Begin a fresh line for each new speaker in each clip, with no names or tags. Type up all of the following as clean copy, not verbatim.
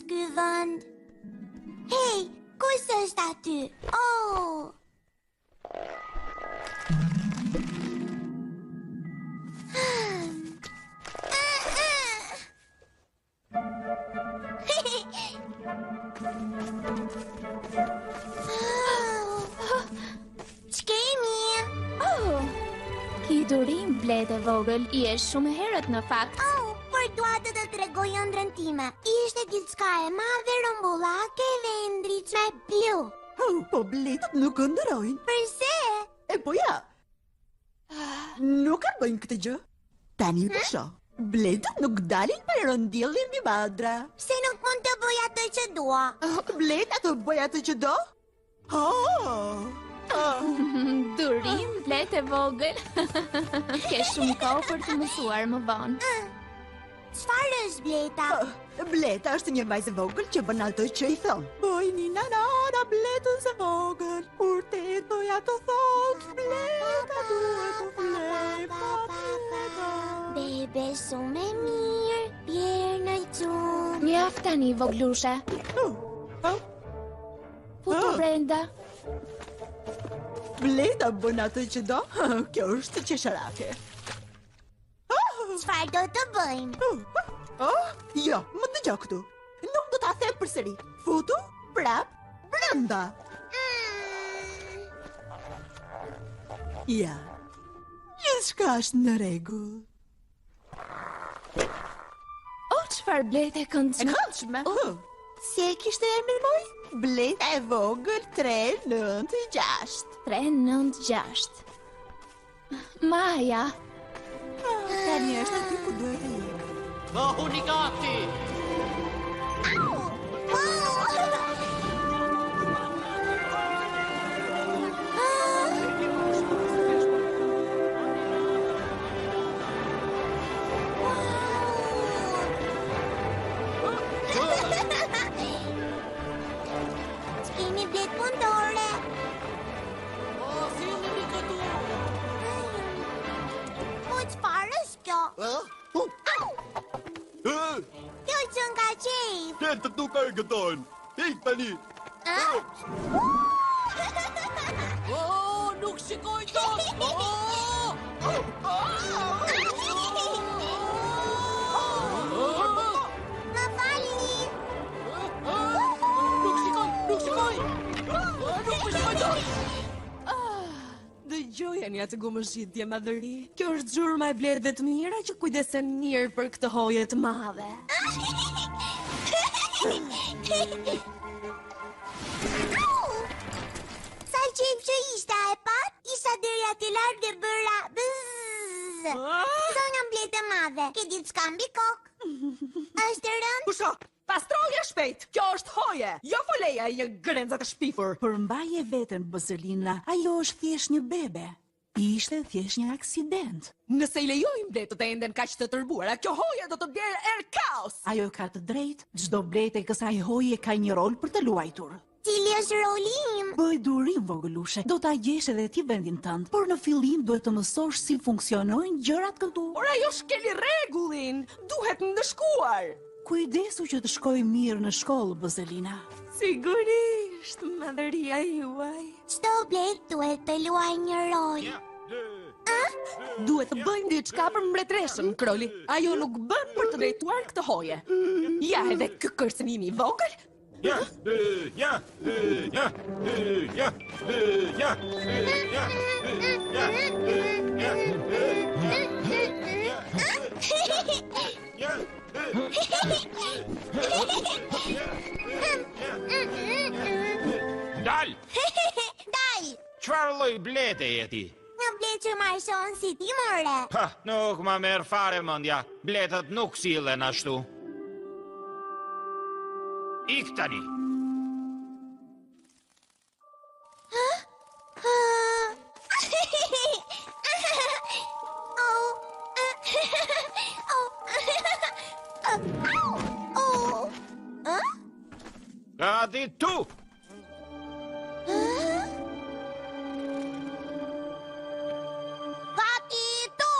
ky vend? Hey, kush është aty? Oh!
Ki durim, Blet e vogël, I e shumë herët në fakt.
Por dua të të tregoj ëndrrën time. Ishte diçka e madhe rombullake dhe e ndriçme blu.
Po Bletët nuk ëndërojnë.
Përse?
E po ja. Nuk e bëjnë këtë gjë. Tani të shoh. Bletët nuk dalin për rëndjellin mbi madra.
Se nuk mund të bëj atë që dua.
Blet atë bëj atë që do?
Durim, Blet e vogël. Ke shumë kohë për të mësuar më vonë.
Çfarë është Bleta?
Bleta është një vajzë e vogël që bën atë që I thon. Bojni nanana Bletës e vogël, kur te doja të thot, Bleta duhet të flej,
Bebe shumë e mirë, bjerë në gjumë.
Mjaft tani, voglushe. Futu brenda.
Bleta bën atë që do? Kjo është qesharake.
Çfarë do të bëjmë?
Jo, më dëgjoj këtu. Nuk do ta them përsëri. Futu, prap, brenda. Ja. Gjithçka është në rregull.
Çfarë Blet e këndshme?
E këndshme? Si e kishte emrin moj? Bleta e vogël 396.
396. Maja.
Tani është aty ku duhet të jetë.
Bëhuni gati!
Kemi Blet punëtore.
Sillni këtu!
Po çfarë është kjo? Kjo që nga qejf.
Të nuk e gëtojnë. Ik tani.
Nuk shikoj dot!
Më falni.
Nuk shikoj! Nuk më shikoj dot!
Dëgjojeni atë gumëshitje madhëri. Kjo është xhurma e blerëve të mira që kujdesen mirë për këtë hoje të madhe.
Sa qejf që ishte e pat, isha deri aty larg dhe bëra bëzz. Zonja Blet e madhe, ke diçka mbi kokë? Është rënd?
Pusho, pastroje shpejt. Kjo është hoje, jo foleja e një grenza të shpifur.
Përmbaje veten, Bëzëlina. Ajo është thjesht një bebe. Ishte thjesht një aksident.
Nëse I lejojmë bletët e enden kaq të tërbuara, kjo hoje do të bjerë kaos.
Ajo ka të drejtë. Çdo blete e kësaj hoje ka një rol për të luajtur.
Cili është roli im?
Bëj durim, vogëlushe. Do ta gjesh edhe ti vendin tënd, por në fillim duhet të mësosh si funksionojnë gjërat këtu.
Por ajo shkeli rregullin. Duhet ndëshkuar.
Kujdesu që të shkojë mirë në shkollë, Bëzelina.
Sigurisht, madhëria juaj.
Çdo Blet duhet të luajë një rol.
Duhet të bëjmë diçka për mbretreshën, Kroli. Ajo nuk bën për të drejtuar këtë hoje. Ja edhe ky kërcënimi I vogël.
Dal!
Dal!
Çfarë lloj blete je ti?
Një Blet që marshon si ti, more.
Nuk ma merr fare mendja. Bletët nuk sillen ashtu. Ik tani. Gati tu!
Gati tu!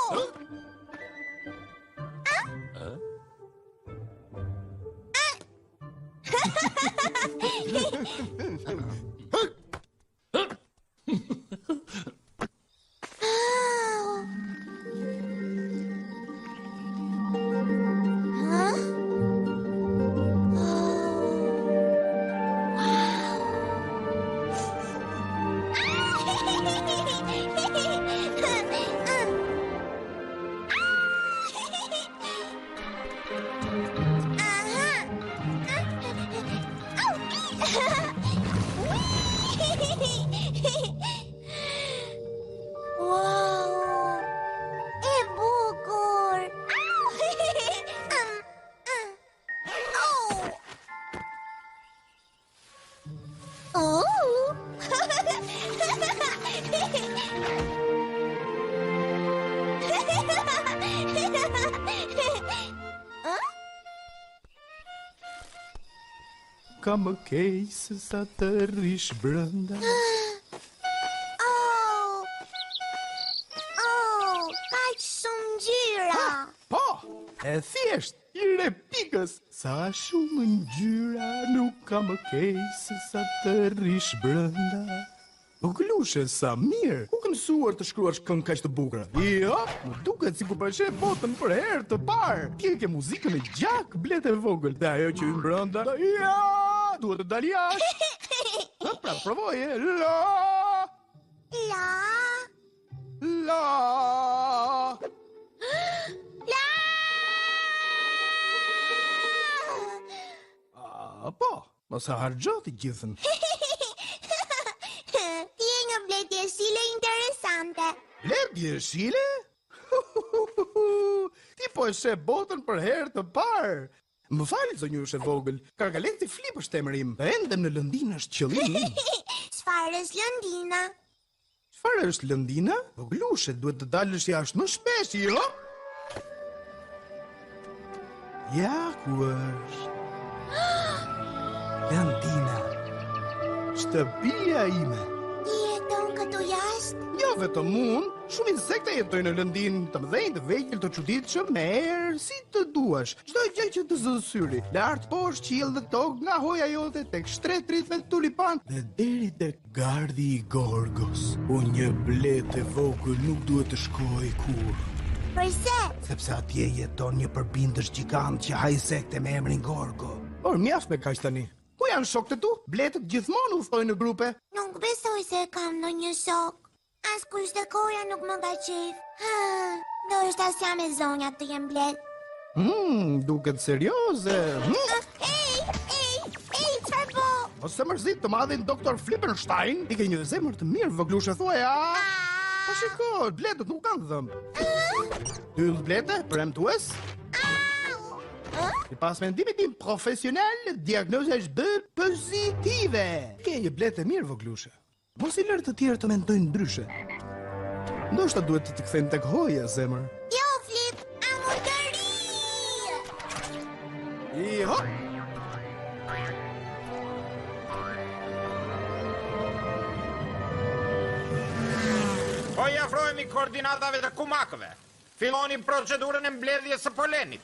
ka më keq se sa të rish brenda.
Kaq shumë ngjyra.
Po, e thjesht, I re pikës. Sa shumë ngjyra nuk ka më keq se sa të rish brenda. Vogëlushe, sa mirë. Ku ke mësuar të shkruash këngë kaq të bukura? Jo, më duket sikur po e sheh botën për herë të parë. Ti ke muzikën e gjak, blet e vogël. Dhe ajo që hyn brenda. Ja, duhet të dal jashtë. Pra, provoje. La.
La.
La.
La.
Po, mos e harxho të gjithën.
Ti je një blet jeshile interesante.
Blet jeshile? Ti po e sheh botën për herë të parë. Më fali, zonjushe vogël, Kargaleti Flip është emri im. Endem në Lëndinë është qëllimi im.
Çfarë është Lëndina?
Çfarë është Lëndina? Vogëlushe, duhet të dalësh jashtë më shpesh, jo? Ja, ku është? Lëndina. Shtëpia ime.
Ti jeton këtu jashtë?
Jo vetëm unë, shumë insekte jetojnë në Lëndinë, të mëdhenj, të vegjël, të çuditshëm, me erë, si të duash. Çdo gjë që të zë syri, lart, poshtë, qiell dhe tokë, nga hoja jote tek shtretrit me tulipan dhe deri tek gardi I Gorgos. Unë një blet e vogël nuk duhet të shkoj kurrë.
Përse?
Sepse atje jeton një përbindës gjigant që ha insekte me emrin Gorgo. Por mjaft me kaq tani. Ku janë shokët tu? Bletët gjithmonë udhtojnë në grupe.
Nuk besoj se kam ndonjë shok. As kushtekoja nuk më ka qef. Do është asja me zonja të jem blet.
Duket serioze.
Ej, çfarë po?
Ose mërzit të madhin doktor Flippenstein. I ke një zemër të mirë, voglushe, thuaja. Po shiko, bletët nuk kanë dhëmbë. Yll blete, premtues? I pas mendimit tim profesional, diagnoza është B pozitive. Ke një blete mirë, voglushe. Mos I lërë të tjerë të mendojnë ndryshe. Ndoshta duhet të kthejnë tek hoja, zemër.
Jo, Flip, amo të ri!
Iho!
Po I afrohemi koordinatave të kumakëve. Filloni procedurën e mbledhjes së polenit.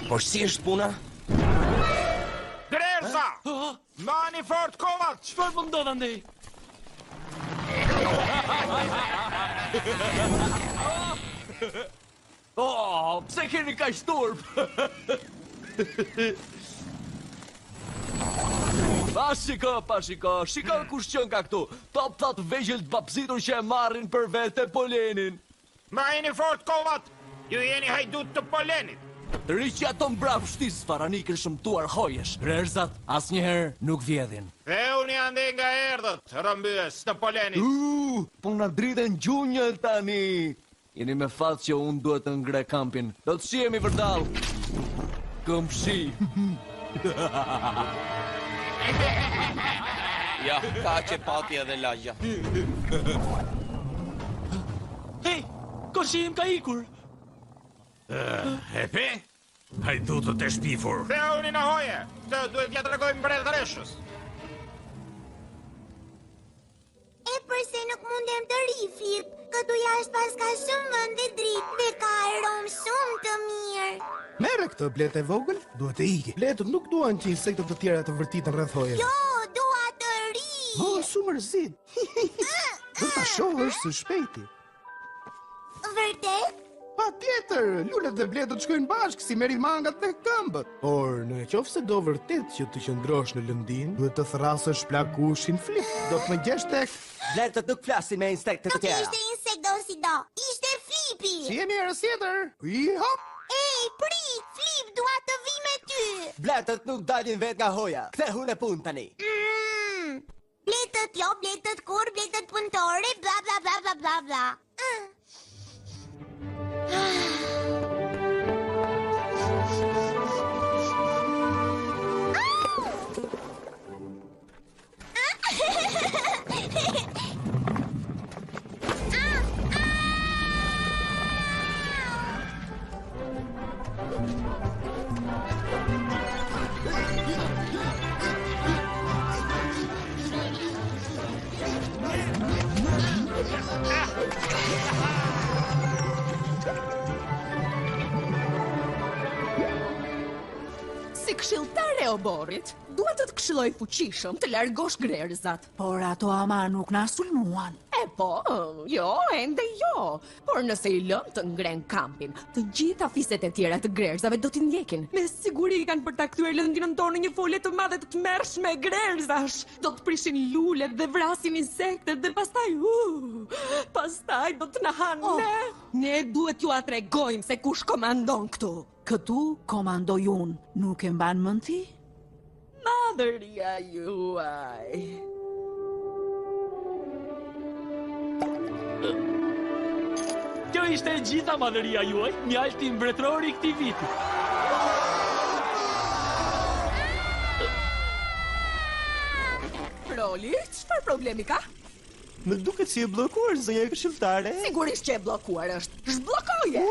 Po si është puna?
Grerza! Mani fort Kovac!
Çfarë po ndodh andej? Oh, pse keni kaq turp? Pa shiko, shiko kush qën ka këtu. Top thot vegjël të babzitur që e marrin për vete polenin.
Mani fort Kovac! Ju jeni hajdut të polenit.
Të riqë ato mbrapshtis faranik në shëmtuar hojesh. Rerzat asnjëherë nuk vjedhin.
Dhe unë janë dhe nga erdhët, rëmbyes të polenit.
Po nga driten gjunjë tani. Jeni me fat që unë duhet të ngre kampin. Do të shihemi vërdall. Këmbshi.
Ja, ka që pati edhe lagja.
Hej, koshi im ka ikur.
E pe? Hajdutët e shpifur. Dhe unë në hoje, të duhet ja të regojmë mbretëreshës.
E përse nuk mundem të ri, Flip? Këtu jashtë pas ka shumë vend dhe dritë dhe ka arom shumë të mirë.
Merre këtë blete vogël, duhet të iki. Bletët nuk duan që insektet të tjera të vërtitën rreth hojes.
Jo, dua të ri!
Su mërzit. Do ta shohësh së shpejti.
Vërtet?
Pa tjetër, lullet dhe bletët shkojnë bashkë si meri mangat dhe këmbët. Por në qoftë se do vërtet që të qëndrosh në Lëndinë, duhet të thrasësh plakushin Flip. Do të më gjesh tek...
Bletët nuk flasin me insektet të
Nuk
tjera.
ishte insekt do si do, ishte Flipi!
Si jemi herës tjetër? Hop!
Ej, prit, Flip, dua të vi me ty!
Bletët nuk dalin vet nga hoja. Kthehu në punë tani.
Bletët jo, bletët kur, bletët punëtore, bla bla bla bla bla bla.
Si këshilltare o Borrit, dua të këshilloj fuqishëm të largosh grerzat.
Por ato ama nuk na sulmuan.
E po, jo, ende jo. Por nëse i lëm të ngren kampin, të gjitha fiset e tjera të grerzave do t'i ndjekin. Me siguri kanë për ta kthyer lëndinën tonë një fole të madhe të tmerrshme grerzash. Do të prishin lulet dhe vrasin insektet dhe pastaj do të na hanë ne. Ne duhet ju a tregojmë se kush komandon këtu.
Këtu komandoj unë, nuk e mban mend ti?
Madhëria juaj.
Kjo ishte e gjitha madhëria juaj, mjalti mbretëror i këtij viti.
Roli, çfarë problemi ka?
Më duket si e bllokuar zonja këshilltare.
Sigurisht që e bllokuar është. Zhbllokoje.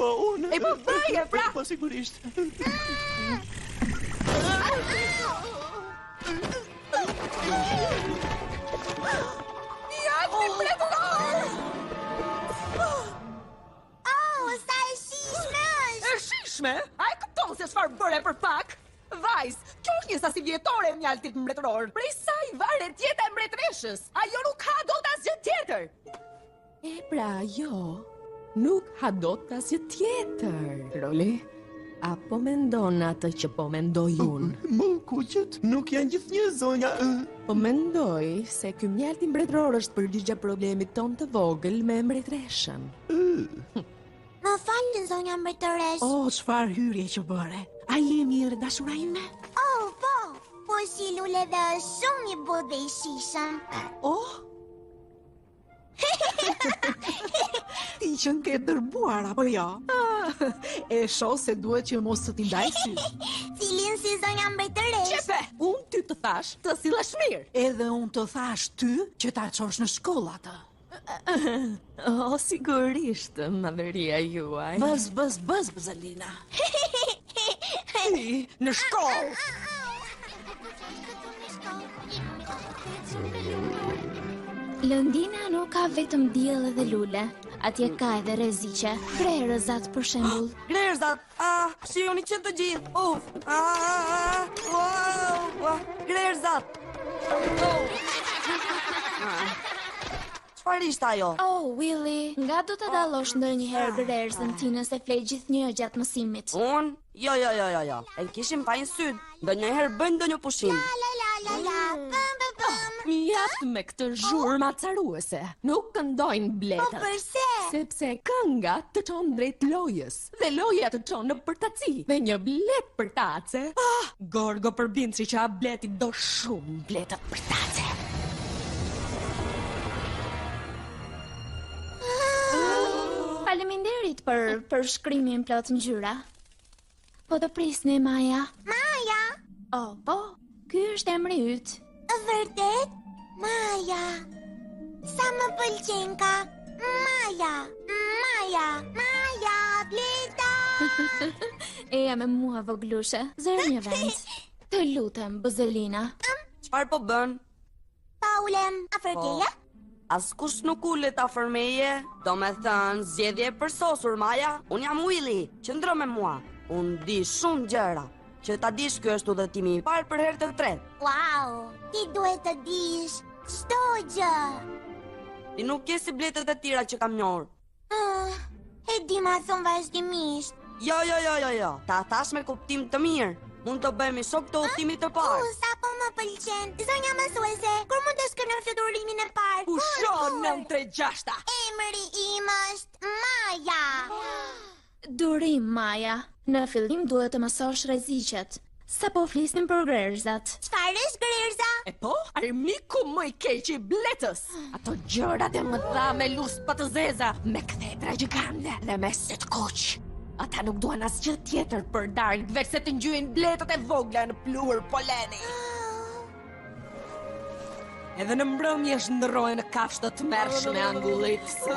Unë.
E po bëje, pra.
Po sigurisht.
Mjalti mbretëror!
Sa e shishme është!
E shishme? A e këton se çfarë bëre për pak? Vajz, kjo është një sasi vjetore e mjaltit mbretëror. Prej saj varet jeta e mbretreshës. Ajo nuk ha dot asgjë tjetër. E pra, jo. Nuk ha dot asgjë tjetër. Roli, apo mendon atë që po mendoj unë?
Më kuqet, nuk janë gjithnjë zonja.
Po mendoj se ky mjalti mbretëror është përgjigje problemit ton të vogël me mbretreshën.
Më falni zonja mbretëresh.
Çfarë hyrje që bëre? A je mirë, dashura ime?
Po. Po si luleve është shumë i butë dhe i shishëm.
Ti që në ke dërbuar, apo jo? E shoh se duhet që mos të t'i ndaj sy.
Cilin si zonja mbretëresh?
Qefe, unë ty të thash të sillesh mirë.
Edhe unë të thash ty që ta çosh në shkollë atë.
Sigurisht, madhëria juaj.
Bës, Zelina.
Në shkollë.
Lëndina nuk ka vetëm diell dhe lule. Atje ka edhe rreziqe, grerëzat për shembull.
Grerzat, shihoni që të gjithë. Grerzat. Çfarë ishte ajo?
Willy, nga do të dallosh ndonjëherë grerzën ti nëse fle gjithnjë gjatë mësimit?
Unë? Jo. E kishim pa një syt. Ndonjëherë bëjnë ndonjë pushim.
Mjaft me këtë zhurmë macaruese. Nuk këndojnë bletët.
Po përse?
Sepse kënga të çon drejt lojës. Dhe loja të çon në përtaci. Dhe një blet për tace. Gorgo përbindshi që a bleti do shumë bletët për tace.
Faleminderit për shkrimin plot ngjyra. Po të prisni Maja.
Maja?
Po, ky është emri yt.
Vërtet? Maja. Sa më pëlqen ka. Maja, bleta.
Eja me mua voglushe, zërë një vend. Të lutem, Bëzelina.
Çfarë po bën?
Pa ulem, afër teje?
Askush nuk ulet afër meje. Do me thënë, zgjedhje për sosur, Maja. Unë jam Willy, qëndro me mua. Unë di shumë gjëra. Që ta dish, ky është udhëtimi i parë për herë të tretë.
Wow, ti duhet të dish çdo gjë.
Ti nuk ke si bletët e tjera që kam njohur.
E di ma thon vazhdimisht.
Jo. Ta thash me kuptim të mirë. Mund të bëhemi shok të udhëtimit të parë.
Sa po më pëlqen. Zonja mësuese, kur mund të shkënoj fluturimin e parë?
Pushon 936.
Emri im është Maja.
Durim, Maja. Në fillim duhet të mësosh rreziqet. Sa po flisnim për grerzat.
Çfarë është grerza?
E po, armiku më i keq i bletës. Ato gjërat e mëdha me lusë pa të zeza, me kthetra gjigande dhe me syt kuq. Ata nuk duan asgjë tjetër për darkë veç se të ngjyjnë bletët e vogla në pluhur poleni. Edhe në mbrëmje shndërrohen në kafshë të tmerrshme angullitëse.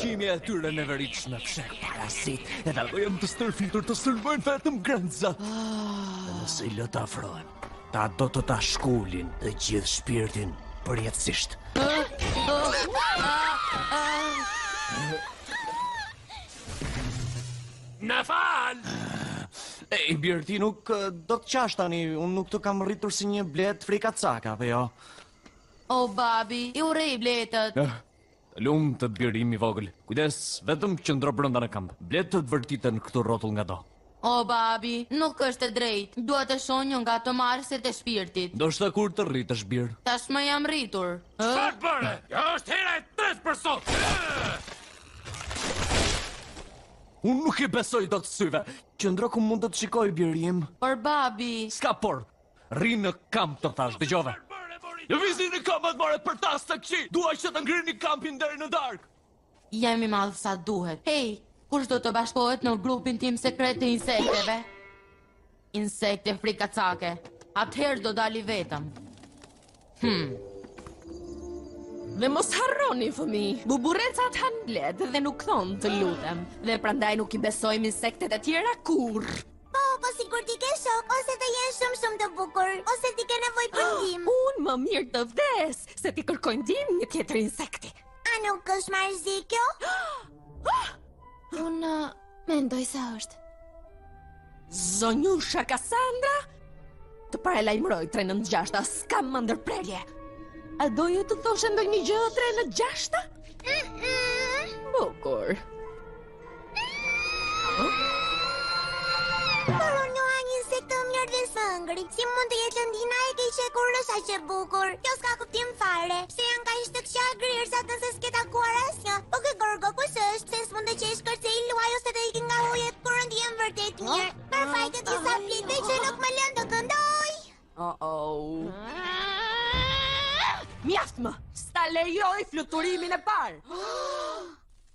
Qimja e tyre në veritsh në fshek parasit, edhe ato jem të stërfitur të sulmojnë vetëm grëndzat. Dhe nëse i lë të afrohen, Ta do të ta shkullin dhe gjithë shpirtin përjetësisht.
Në fal!
Ej, birë, ti nuk do të qash tani, unë nuk të kam rritur si një blet frikacaka, apo jo?
O, babi, i urej bletët.
Lumë të birim i vogël. Kujdes, vetëm qëndro brenda në kamp. Blet të vërtitën këtu rrotull nga do.
O, babi, nuk është e drejt. Dua të shonjë nga të marrësit e shpirtit.
Do shta kur të rritësh, birë.
Tashmë jam rritur.
Çfarë bëre? Kjo është hera e tretë për sot.
Unë nuk i besoj do të syve. Qëndro ku mund të të shikoj, birim.
Por, babi...
Ska por. Ri në kamp të thash, dëgjove. Jo vizni në kampat more për tas të këqi. Dua që të ngrini kampin deri në darkë.
Jemi madhë sa duhet. Hej, kush do të bashkohet në grupin tim sekret të insekteve? Insekte frikacake. Atëherë do dali vetëm.
Dhe mos harroni, fëmi, buburecat han bled dhe nuk thonë të lutem. Dhe prandaj nuk i besojmë insektet e tjera kur.
Po sigur ti ke shok, ose të jenë shumë të bukur, ose ti ke nevoj për ndihmë.
Unë më mirë të vdes, se ti kërkoj ndihmë një tjetër insekti.
A nuk është marrëzi kjo?
Unë mendoj se është.
Zonjusha Cassandra? Të paralajmëroj 396, s'kam më ndërprerje. A doje të thoshe ndonjë gjë 396? Bukur.
Por unë një hangë insektë mirë dhe sëngri. Si mund të jetë Lëndina e keqe kur është aq e bukur? Kjo s'ka kuptim fare. Pse janë kaq të këqija grirëzat nëse s'ke takuar asnjë? Po kë Gorgo kush është? Se s'mund të qesh kërcej luaj ose të ikin nga hujet kur ndjen vërtet mirë. Për fajtë disa flite që nuk më lën të këndoj.
Mjaft më, sta lejoj fluturimin e parë.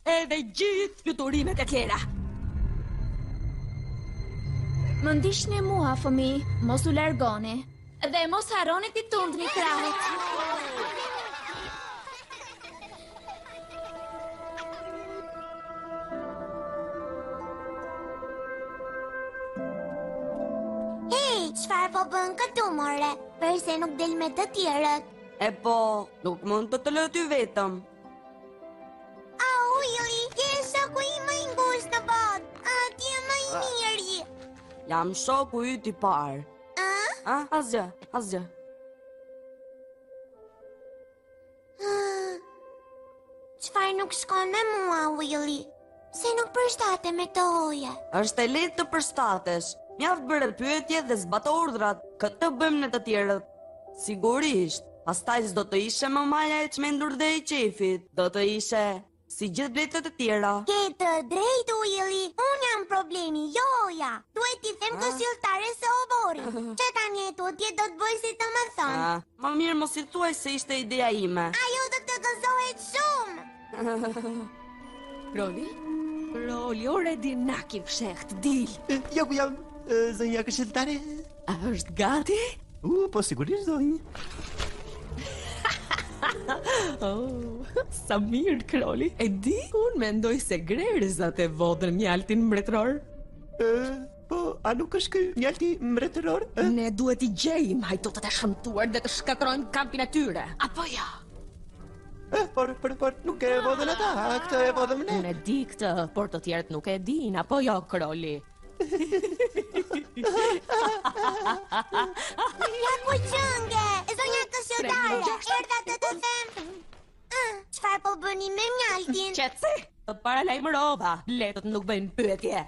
Edhe gjithë fluturimet e tjera.
Më ndihni mua, fëmi, mos u largoni. Dhe mos harroni t'i tundni krahët.
Hey, çfarë po bën këtu more? Përse nuk del me të tjerët?
E po, nuk mund të lë ty vetëm.
Ujoj, je shoku i më i ngushtë në botë. Ti je më i miri.
Jam shoku yt i parë. Asgjë.
Çfarë nuk shkon me mua, Willy? Se nuk përshtate me të hoje.
Është e lehtë të përshtatesh. Mjaft bëre pyetje dhe zbato urdhrat. Këtë bëjmë në të tjerët. Sigurisht. Pastaj s'do të ishe më maja e çmendur dhe e qefit. Do të ishe si gjithë bletët e tjera.
Ke të drejtë, Willy. Unë jam problemi, jo hoja. Duhet t'i them këshilltare se obori. Që tani e tutje do të bëj si të më thonë.
Më mirë mos i thuaj se ishte ideja ime.
Ajo do të gëzohet shumë.
Roli, ore dinaki fsheht, dil.
Jo ku jam, zonja këshilltare?
A është gati?
Po sigurisht, zonjë.
Sa mirë, Kroli. E di, unë mendoj se grerzat e vodën mjaltin mbretëror.
Po, a nuk është ky mjalti mbretëror?
Ne duhet i gjejmë hajtotët e shëmtuar dhe të shkatrojmë kampin e tyre. Apo jo?
Por, nuk e vodën ata, këtë e vodëm ne.
Unë e di këtë, por të tjerët nuk e din, apo jo, Kroli?
Ja ku qënge, zonja këshilltare, erdha të them. Çfarë po bëni me mjaltin?
Qetësi, të paralajmërova, letët nuk bëjnë pyetje.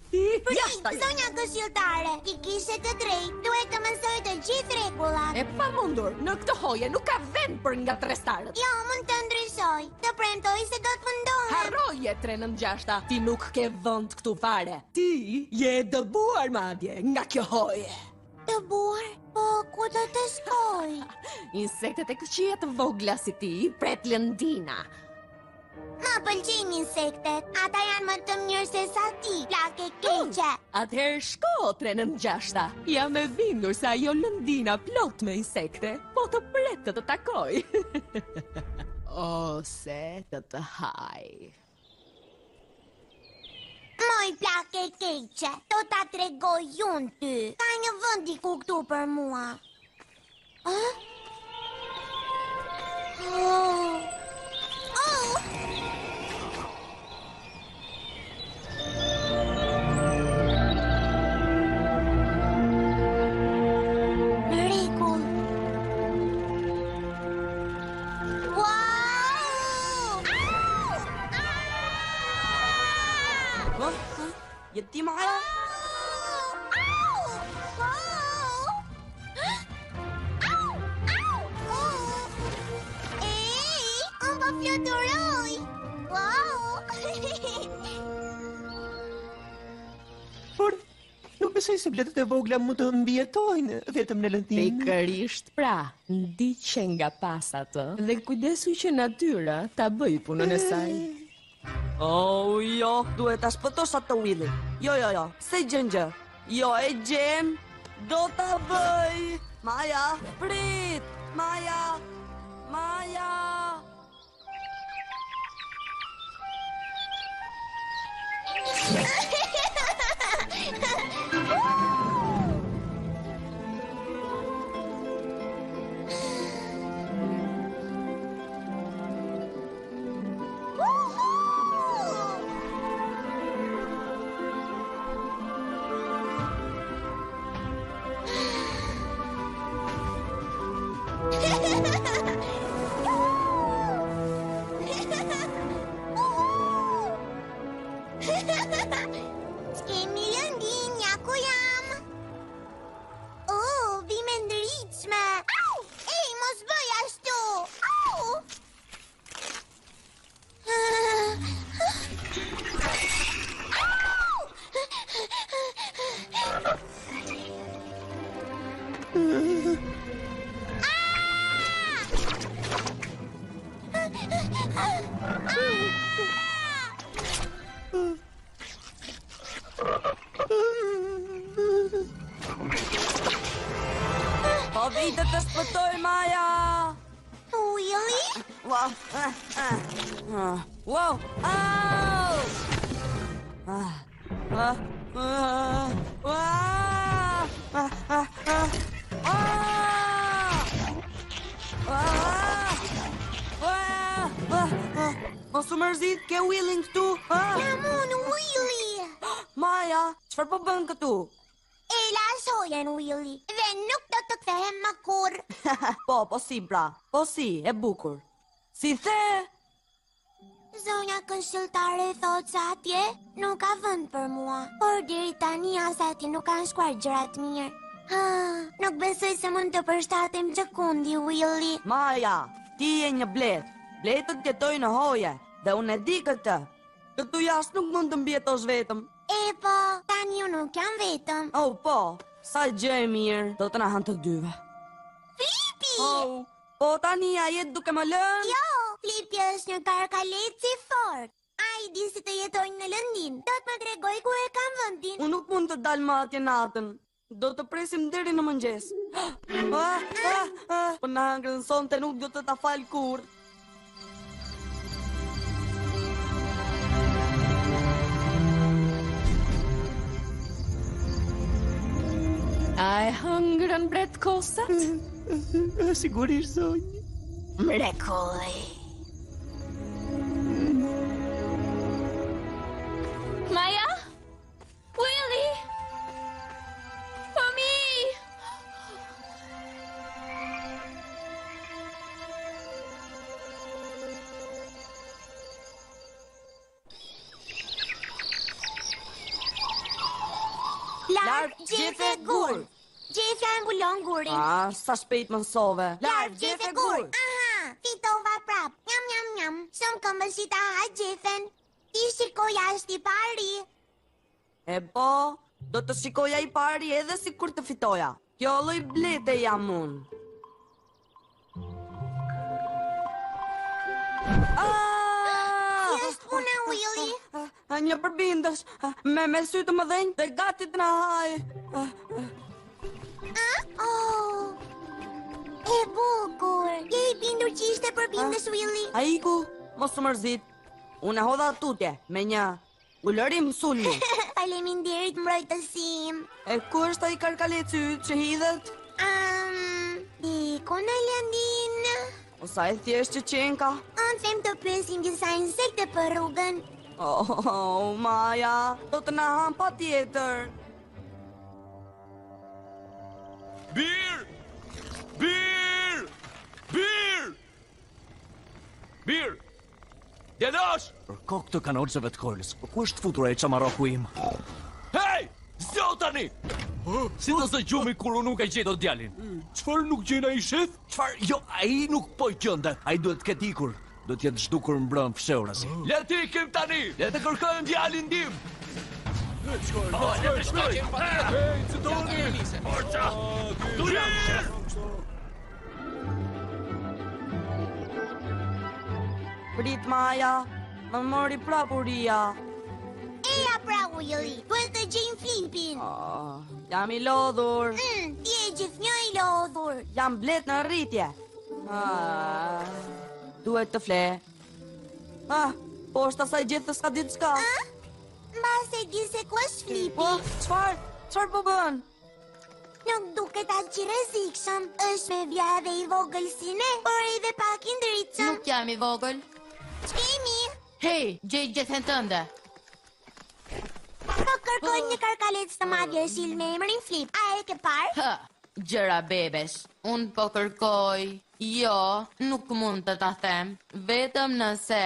Zonja këshilltare, ti kishe të drejtë, duhet të mësoj të gjithë rregullat.
E pamundur, në këtë hoje nuk ka vend për ngatrestarët.
Jo, mund të ndryshoj, të premtoj se do të mundohem.
Harroje 396, ti nuk ke vend këtu fare. Ti je dëbuar madje nga kjo hoje.
Dëbuar? Po, ku do të shkoj?
Insektet e këqija të vogla si ti, pret Lëndina.
Ma pëlqejnë insektet, ata janë më të mirë se sa ti, plake keqe.
Atëherë shko 396. Jam e bindur se ajo Lëndina plot me insekte, po të pret të takoj. Ose të haj.
Moj plake keqe, do ta tregoj unë ty. Ka një vend diku këtu për mua. Mrekull. Wow!
Je ti Maja?
Ei, ang pa-fluturoy! Wow!
Por, nuk besoj se bletët e vogla mund të mbijetojnë vetëm në lëndinë.
Pikërisht pra, ndiqe nga pasat dhe kujdesu që natyra ta bëj punën e saj.
Oh, jo, duhet ta shpëtosh atë Willy. Jo, se gjën gjë. Jo, e gjem, do ta bëj. Maja, prit, Maja.
Kemi lëndinja ku jam? Oh, bime ndryqme. Au! Ej, mos bëj ashtu. Au!
Po vite të shpëtoj, Maja.
Willy?
Wow, wow, au! Mos u mërzit, ke Willin këtu?
Jam unë, Willy.
Maja, çfarë po bën këtu?
E lasojen, Willy, dhe nuk do të kthehem më kurr.
Po si pra, po si, e bukur. Si the?
Zonja konsultare thot se atje nuk ka vend për mua, por deri tani asati nuk kanë shkuar gjërat mirë. Nuk besoj se mund të përshtatem gjëkundi, Willy.
Maja, ti je një blet. Bletët jetojnë në hoje, dhe unë e di këtë. Këtu jashtë nuk mund të mbjetosh vetëm.
E po, tani unë nuk jam vetëm.
Oh, po, sa gjë e mirë, do të na hanë të dyve.
Flipi!
Oh, po tani a jetë duke më lënë?
Jo, Flipi është një karkalet si fort. Ai di si të jetojnë në lëndin. Do të më tregoj ku e kam vendin.
Unë nuk mund të dal më atje natën. Do të presim deri në mëngjes. Po na ngrën sonte nuk do të ta fal kurrë.
A e hëngrën bret kosat?
Sigurisht, zonjë.
Mrekulli.
Maja? Willy? Fëmi!
Larv, gjefe gur. Gjefja e mbulon gurin.
Sa shpejt më mësove.
Larv, gjefe gur. Aha, fitova prap. Njam, njam, njam. Shumë këmbë si ta ha gjefen. Ti shikoj ashtë i pari.
E po, do të shikoja i pari edhe si kur të fitoja. Kjo lloj blete jam unë.
Si është puna, Willy?
Një përbindësh, me sy të mëdhenj dhe gati të na haj.
Oh, e bukur. Je i bindur që ishte përbindësh, Willy?
A iku, mos u mërzit. Unë e hodha tutje me një ulërim sulmi.
Faleminderit mbrojtësim.
E ku është ai karkaleci yt që hidhet?
I shkon Lëndin?
O sa e thjesht që qenka.
Unë them të pyesim disa insekte për rrugën.
Oh, Maja, do të na ham pa tjetër.
Bir! Bir! Bir! Bir! Djalosh! Për kokë të kanolçeve të kolës, për ku është futur e çamaroku im? Hej! Zjo tani! Si do se gjumi kur unë nuk e gjeto djalin? Çfarë nuk gjena i shef? Çfarë? Jo, ai nuk po gjende. Ai duhet të ketë ikur. Do të jetë zhdukur mbrëm fshehurasi. Le të ikim tani! Le të kërkojmë djalin tim! Le të shkojmë! Hej, që doni! Forca! Bir!
Prit Maja, më mori prapuria.
Eja pra ujëri, duhet të gjejmë Flipin.
Jam i lodhur.
Ti e gjithnjë i lodhur.
Jam blet në rritje. Duhet të fle. Po është asaj gjithë s'ka ditë s'ka.
Mbas e di se ku është Flipi.
Po, çfarë po bën?
Nuk duket aq i rrezikshëm. Është me vjave i vogël si ne, por edhe pak i ndritshëm.
Nuk jam i vogël.
Ç'kemi?
Hej, gjej gjethen tënde.
Po kërkoj një karkalec të madhe shil me emrin Flip. A e ke parë?
Gjëra bebesh, unë po kërkoj. Jo, nuk mund të ta them. Vetëm nëse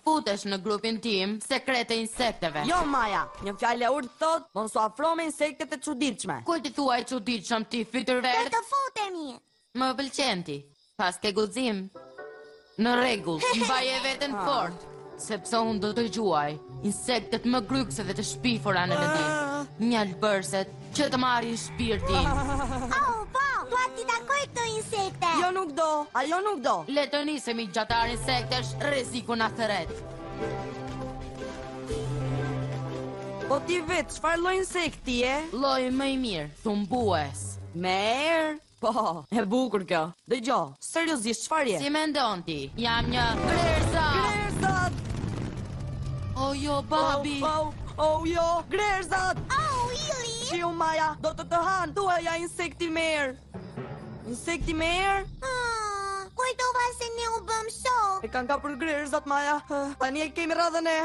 futesh në grupin tim Sekrete Insekteve.
Jo, Maja, një fjalë e urtë thot, mos u afro me insektet e çuditshme.
Ku ti thua e çuditshëm ti, fytyrë
Do
verdh?
të futemi.
Më pëlqen ti. Pas ke guxim. Në rregull, mbaje veten fort, sepse unë do të gjuaj insektet më grykse dhe të shpifura në lëndin. Mjalbërset që të marrin shpirtin.
Po, dua ti takoj këto insekte.
Jo nuk do, ajo nuk do.
Le të nisemi gjatar insektesh, rreziku na thret.
Po ti vetë, çfarë lloj insekti je?
Lloji më i mirë, thumbues.
Merë? Po, e bukur kjo. Dëgjoj, seriozisht çfarë je?
Si mendon ti? Jam një grerzat.
Grerzat!
O jo, babi.
Jo, grerzat!
Ili!
Shiu Maja, do të han, thuaja insekti merë. Insekti merë?
Kujtova se ne u bëm shok.
E kanë ka për grerzat, Maja. Tani e kemi radhën e.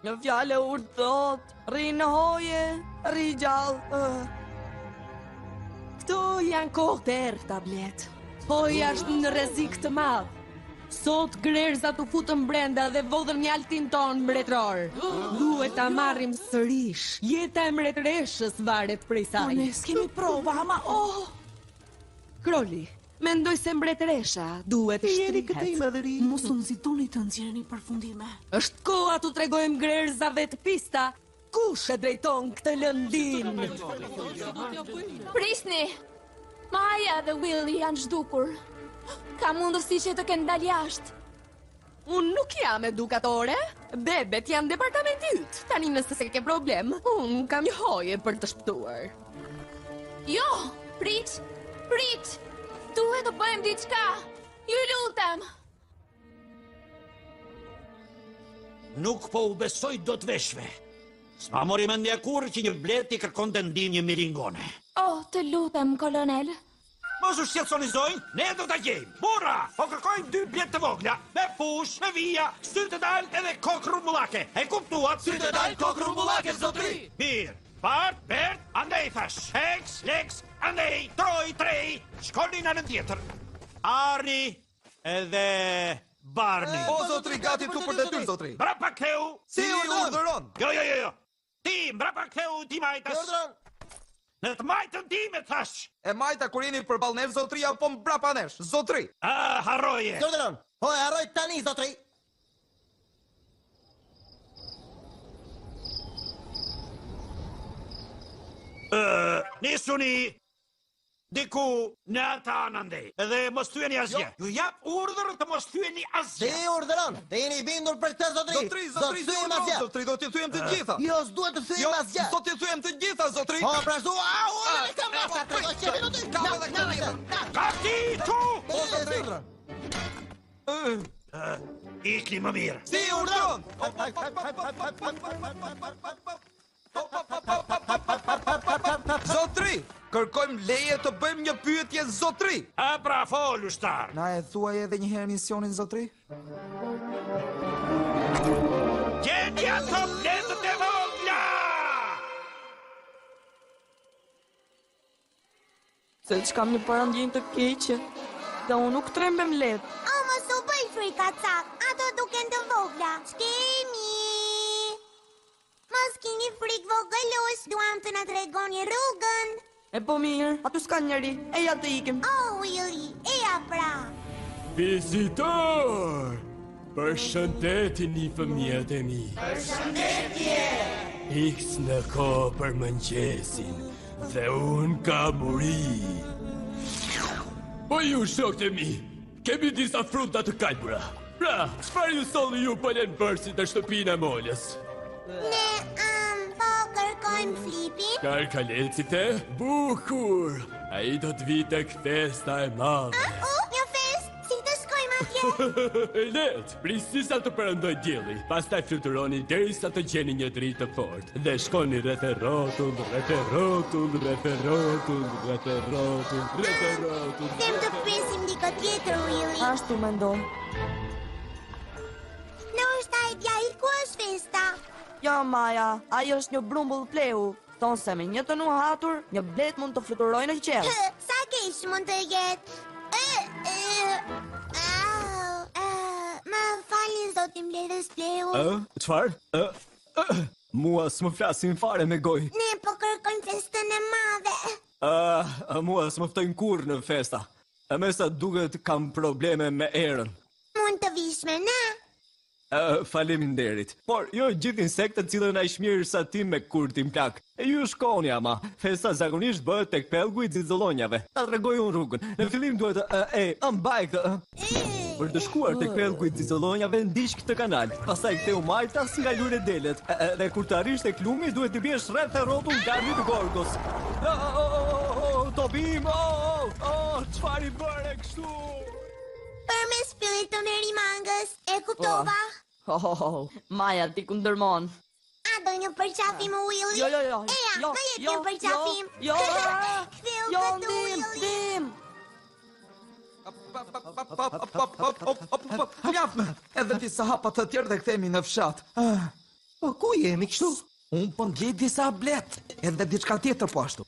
Një fjalë urtë thot, rri në hoje, rri gjallë.
Këto janë kohë të errta, Blet. Hoja është në rrezik të madh. Sot grerzat u futën brenda dhe vodhën mjaltin ton mbretëror. Duhet ta marrim sërish. Jeta e mbretëreshës varet prej saj.
Ne s'kemi prova, ama
Kroli, mendoj se mbretëresha duhet shtrihet.
madhëri. Mos u nxitoni të nxjerrni përfundime.
Është koha t'u tregojmë grerzave të pista kush e drejton këtë lëndin.
Prisni! Maja dhe Willy janë zhdukur. Ka mundësi që të kenë dalë jashtë.
Unë nuk jam edukatore. Bebet janë departamenti yt. Tani nëse se ke problem, unë kam një hoje për të shpëtuar.
Jo! Prit! Duhet të bëjmë diçka! Ju lutem!
Nuk po u besoj do të veshve. S'ma mori mendja kur që një blet i kërkon të ndinjë miringone.
Të lutem, kolonel.
Mos u shqetësonizojnë, ne do t'a gjejmë. Burra, po kërkojmë 2 blet të vogla, me fush, me vija, sy të dalë edhe kokë rumbullake. E kuptuat?
Sy të dalë kokë rumbullake, zotri!
Mirë, part, bert, andej thash. Hex, lex, andej, troj, trej, shkoni në anën tjetër. Arni edhe Barni.
O, zotri, gati tu për detyrë, zotri.
Brapa ktheu.
Si urdhëron?
Jo. Ti, brapa ktheu, ti majtas. Në të majtën ti me thash.
E majta kur jeni përballë nesh, zotri, apo mbrapa nesh, zotri.
Harroje.
Zotron, harroj tani, zotri.
Nisuni diku në ata anandej. Edhe mos thyeni asgjë. Ju jap urdhër të mos thyeni asgjë.
Ti urdhëron, dhe jeni i bindur për këtë, zotri.
Zotri, do t'ju thyem të gjitha.
Jo, s'duhet të thyem asgjë.
Do t'ju thyem të gjitha, zotri.
Po, pra shtu,
Gati, tu!
Po, zotri.
Ikni më mirë.
Si urdhëron?
Zotri, kërkojmë leje të bëjmë një pyetje zotri.
A pra fol, ushtar.
Na e thuaj edhe një herë misionin zotri?
Gjendja të mbledhët e vogla!
Se që kam një parandjen të keqe, dhe unë nuk trembem letë.
O, mos u bëj frika cak, ato duken të vogla. Shkemi! Mos kini frik vogëlus, duam të na tregoni rrugën.
E po mirë, aty s'ka njeri, eja të ikim.
Oh, Willy, eja pra.
Vizitor! Përshëndetini fëmijët e mi.
Përshëndetje!
Iks në kohë për mëngjesin, dhe unë ka muri. Po ju shokët e mi, kemi disa fruta të kalbura. Pra, çfarë ju solli ju pëllen bërësit në shtëpinë e molës?
Ne, po kërkojmë flipin.
Karkalecit e bukur. A I do të vite festa e madhe.
Një fest, si të shkojmë atje?
E let, prisisa të përëndoj djeli. Pastaj fluturoni derisa të gjeni një dritë të fort. Dhe shkoni rreth e rrotull, rreth e rrotull, rreth e rrotull, rreth e rrotull, rreth e rrotull.
Tem të presim dikë tjetër, Willy.
Ashtu mendoj.
Në është ai dja I ku është festa?
Ja, Maja, ajo është një brumbull pleu. Thonë se me një të nuhatur, një blet mund të fluturojë në qelë.
Sa keq mund të jetë? Më falin zotin mbledhës pleu.
Çfarë? Mua s'më flasin fare me gojë.
Ne po kërkojmë festën e madhe.
Mua s'më ftojnë kurrë në festa. Me sa duket kam probleme me erën.
Mund të vish me ne?
Faleminderit. Por jo gjithë insektet cilën ai shmirë sa ti me kurtin plak. E ju shkoni ama. Festa zakonisht bëhet tek pellgu I xixollonjave. Ta tregoj unë rrugën. Në fillim duhet mbaj këtë. Për të shkuar tek pellgu I xixollonjave ndiq këtë kanal. Pastaj ktheu majtas nga lule delet. Dhe kur të arrish tek lumi duhet të biesh rreth e rrotull garmi të gorgos. Tobim. Çfarë I bëre kështu?
Për me spillit të merimangës, e kuptova?
Maja, ti ku ndërmon.
A do një përqafim, Willy?
Jo.
Eja, do jetë një përqafim. Ktheu këtë, Willy.
Mjaftë, edhe disa hapa të tjerë dhe kthehemi në fshat.
Po ku jemi kështu?
Unë po ndjej disa blet, edhe diçka tjetër po ashtu.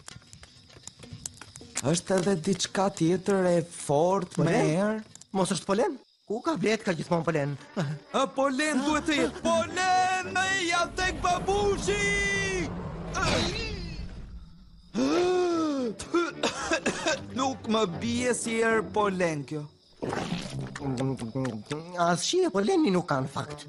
Është edhe diçka tjetër e fort me erë.
Mos është polen? Ku ka blet ka gjithmonë polen?
Polen duhet të jetë. Polen me ja tek babushi! Nuk më bie si erë polen kjo.
Asgjë poleni nuk kanë fakt.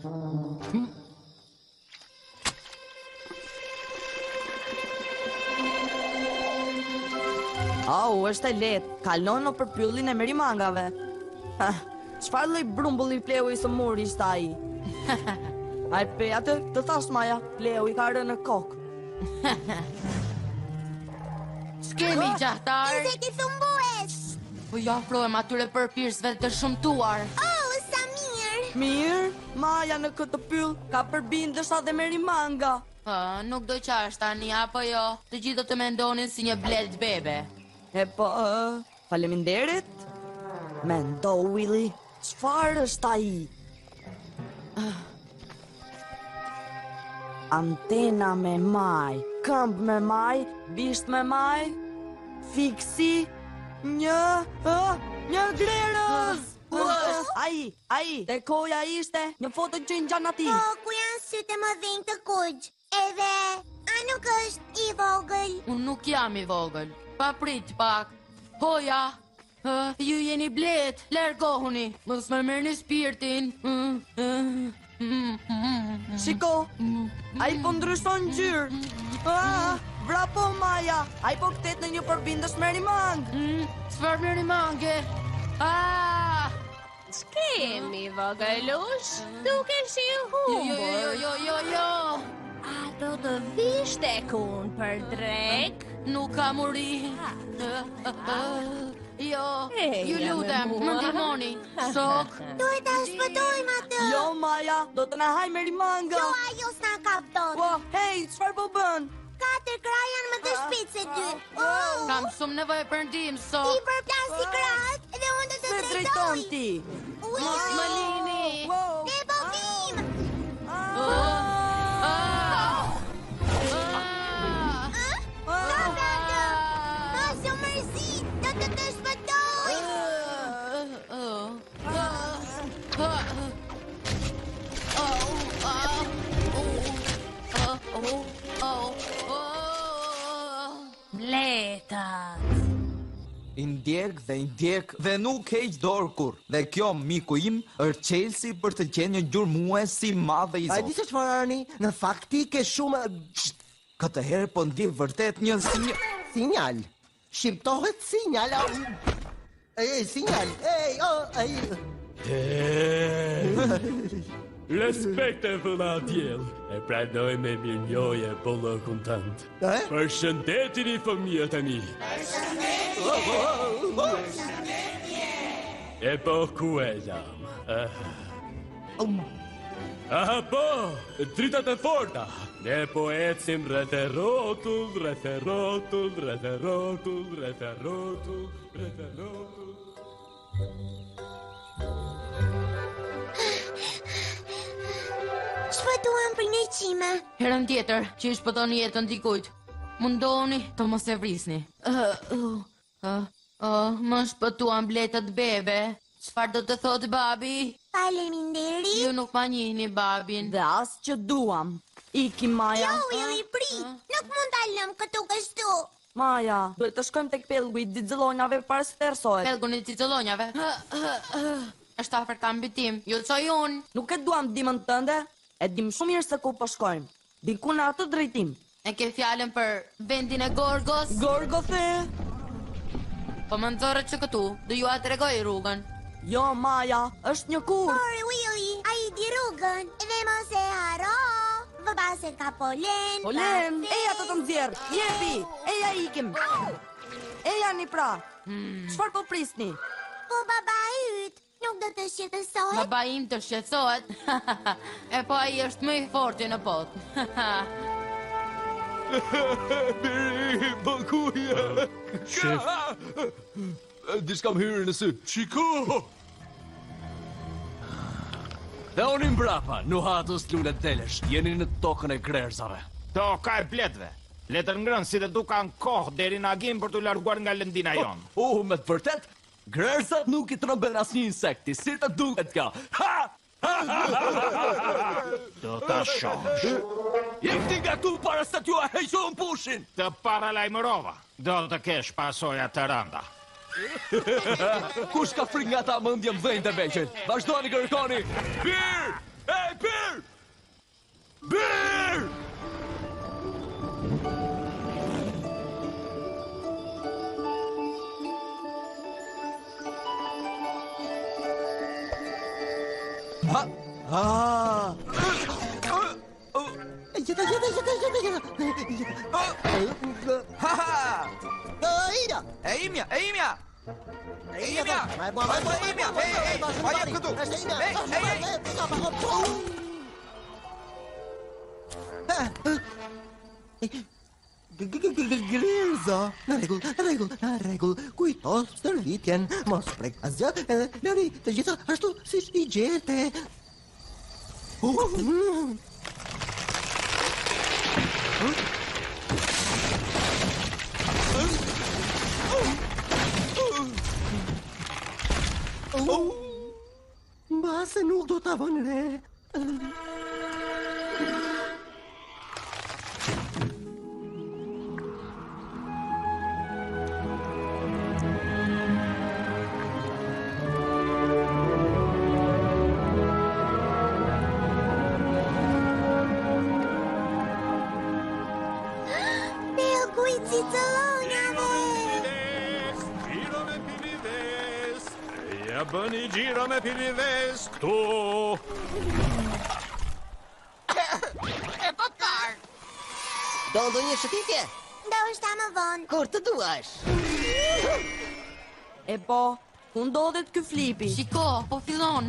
Au, është e letë. Kalon në përpyllin e merimangave. Çfarë lloj brumbulli pleu I së muri ishte ai? Ai pe atë të thash Maja, pleu I ka rënë në kokë.
S'kemi gjahtar.
Insekti thumbues.
Po ju afrohem atyre përpirsve të shumtuar.
Oh, sa mirë.
Mirë, Maja në këtë pyll ka përbindësha dhe merimanga.
Nuk do qash tani, apo jo? Të gjithë do të mendonin si një bled bebe.
E po, faleminderit. Mendo, Willy, çfarë është ai? Antena me maj, këmbë me maj, bisht me maj, fiksi, një grerës! Ai, te koja ishte një foto që në gjanë ati.
Po, ku janë sytë më dhenjë të kuq? Edhe, a nuk është I vogël?
Unë nuk jam I vogël, pa prit pak. Hoja, ju jeni blet, largohuni, mos më merrni spirtin.
Shiko, ai po ndryshon ngjyrë. Bravo Maja, ai po kthehet në një përbindës merimang.
Çfarë merimange?
Ç'kemi vogëlush? Dukesh I humbur.
Jo.
A do të vish tek unë për drek?
Nuk ka muri. Jo, ju lutem, më ndihmoni. Shok.
Duhet ta shpëtojmë atë.
Jo Maja, do të na haj merimanga.
Jo, ajo s'na kap dot.
Po, hey, çfarë po bën?
4 krah janë më të shpejtë se 2.
Kam shumë nevojë për ndihmë sot.
Ti përplasi krahët dhe unë do të
Se drejton ti.
Mos më lini.
Ne po vim. Mos u mërzit, do të të shpëtoj.
Bletat.
I ndjek dhe nuk heq dorë kur. Dhe kjo miku im është Chelsea për të qenë një gjurmues si madhe i
A
Zotit.
di se çfarë Arni? Në fakt ti ke shumë
Këtë herë po ndih vërtet një
sinjal. Shqiptohet sinjal. Ej, sinjal.
Respekte vëlla djel, e pranoj me mirënjohje bollokun tënd. Përshëndetini fëmijët e mi. E po ku e jam? Aha po, dritat e forta. Ne po ecim rreth e rrotull, rreth e rrotull, rreth e rrotull, rreth e rrotull, rreth e rrotull.
Shpëtuam për një qime.
Herën tjetër që i shpëtoni jetën dikujt, mundoni të mos e vrisni. Më shpëtuam Bletët bebe. Çfarë do të thotë babi?
Faleminderit.
Ju nuk ma njihni babin.
Dhe as që duam. Iki Maja.
Jo, Willy, prit. Nuk mund ta lëm këtu kështu.
Maja, duhet të shkojmë tek pellgu i xixëllonjave para se të ersohet.
Pellgun i xixëllonjave? Është afër kambitim. Ju çoj unë.
Nuk e duam dimën tënde. E dim shumë mirë se ku po shkojmë. Diku në atë drejtim.
E ke fjalën për vendin e Gorgos?
Gorgothe?
Po më nxorët që këtu, do ju a tregoj rrugën.
Jo, Maja, është një kur.
Por Willy, ai di rrugën dhe mos e haro. Vëbase ka polen.
Polen, eja të nxjerr. Jepi, eja ikim. Eja një pra. Çfarë po prisni?
Po baba yt nuk do të shqetësohet.
Baba im të shqetësohet. E po ai është më i forti në botë.
Biri, bëkuja.
Shef.
Diçka më hyrë në sy.
Shiko!
Dhe unë mbrapa, nuhatës lullet telesh, jeni në tokën e grerzave.
Toka e bletëve. Letër ngrënë si dhe duka në kohë deri në agim për të larguar nga lëndina jonë.
Me të vërtet, grerzat nuk i trëmben asnjë insekti, si të duket kjo.
Do ta shohësh.
Jem ti nga tu para se t'ju a heqon pushin.
Të paralajmërova. Do të kesh pasoja të rënda.
Kush ka frik nga ta mendje mdhënjë të veqen? Vazhdoni kërkoni. Bir! Ej, Bir! Bir!
Glerza, në rregull, kujto stërvitjen, mos prek asgjë, edhe lëri të gjitha ashtu siç i gjete. Mbase nuk do ta vënë re.
Bëni gjiro me pilives këtu.
E popar.
Do ndonjë shëtitje?
Ndoshta më vonë.
Kur të duash.
E po, ku ndodhet ky flipi?
Shiko, po fillon.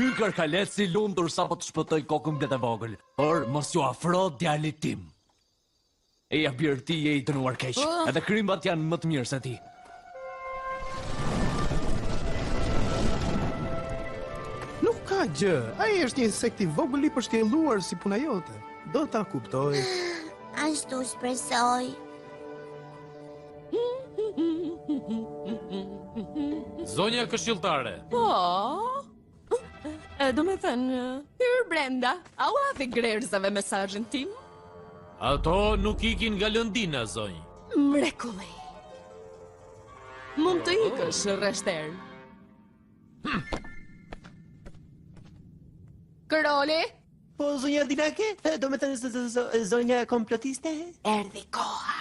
Ky kërkalet si lumtur sa po të shpëtoj kokën blet e vogël, por mos ju afro djalit tim. Eja birë ti je I dënuar keq, edhe krymbat janë më të mirë se ti.
Nuk ka gjë, ai është një insekt I vogël I përshkelluar si puna jote. Do ta kuptoj.
Ashtu shpresoj.
Zonja këshilltare.
Po. Do me thënë, hyrë brenda, a u hapi grerzave mesazhin tim?
Ato nuk ikin nga Lëndina, zonjë.
Mrekulli. Mund të ikësh rreshter. Kroli?
Po, zonja Dinake? Do me thënë zonja komplotiste?
Erdhi koha.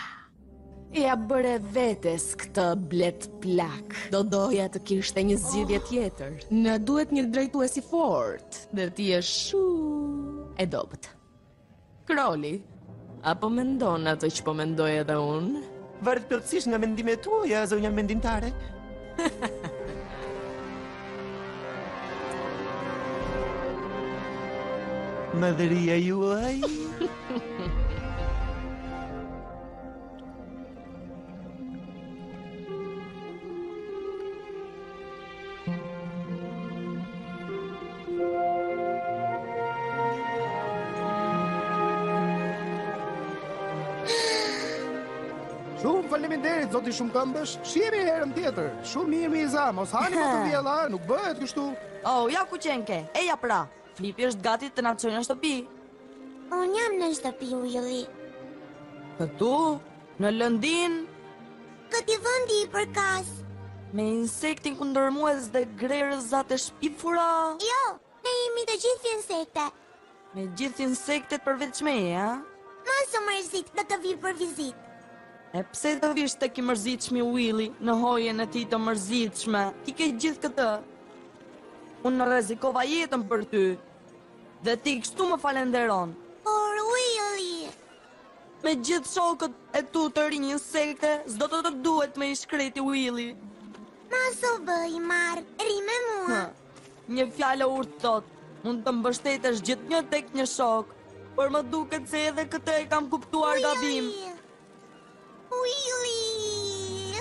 Ja bëre vetes këtë blet plak. Do doja të kishte një zgjidhje tjetër. Në duhet një drejtues I fort. Dhe ti je shumë e dobët. Kroli, apo mendon ato që po mendoj edhe unë?
Varet plotësisht nga mendimet tuaja, zonja mendimtare. Madhëria juaj.
Shumë faleminderit, zoti Shumëkëmbësh. Shihemi herën tjetër. Shumë mirë Miza, mos hani më të vjella, nuk bëhet kështu.
Oh, ja ku qenke, eja pra. Flipi është gati të na çojë në shtëpi.
Unë jam në shtëpi, Willy.
Këtu, në Lëndin,
Këti vëndi I përkas.
me insektin kundërmues dhe grerëzat e shpifura.
Jo, ne jemi të gjithë insekte.
Me gjithë insektet përveç meje, ha?
Mos u mërzit, do të vi për vizitë.
E pse të vish tek I mërzitshmi Willy, në hojen e tij të mërzitshme? Ti ke gjithë këtë. Unë rrezikova jetën për ty. Dhe ti kështu më falenderon.
Por Willy,
Me gjithë shokët e tu të rinj insekte, s'do të duhet me I shkreti Willy.
mos u bëj marr, ri me mua.
Një fjalë urtë mund të mbështetesh gjithnjë tek një shok, por më duket se edhe këtë e kam kuptuar gabim.
Willy!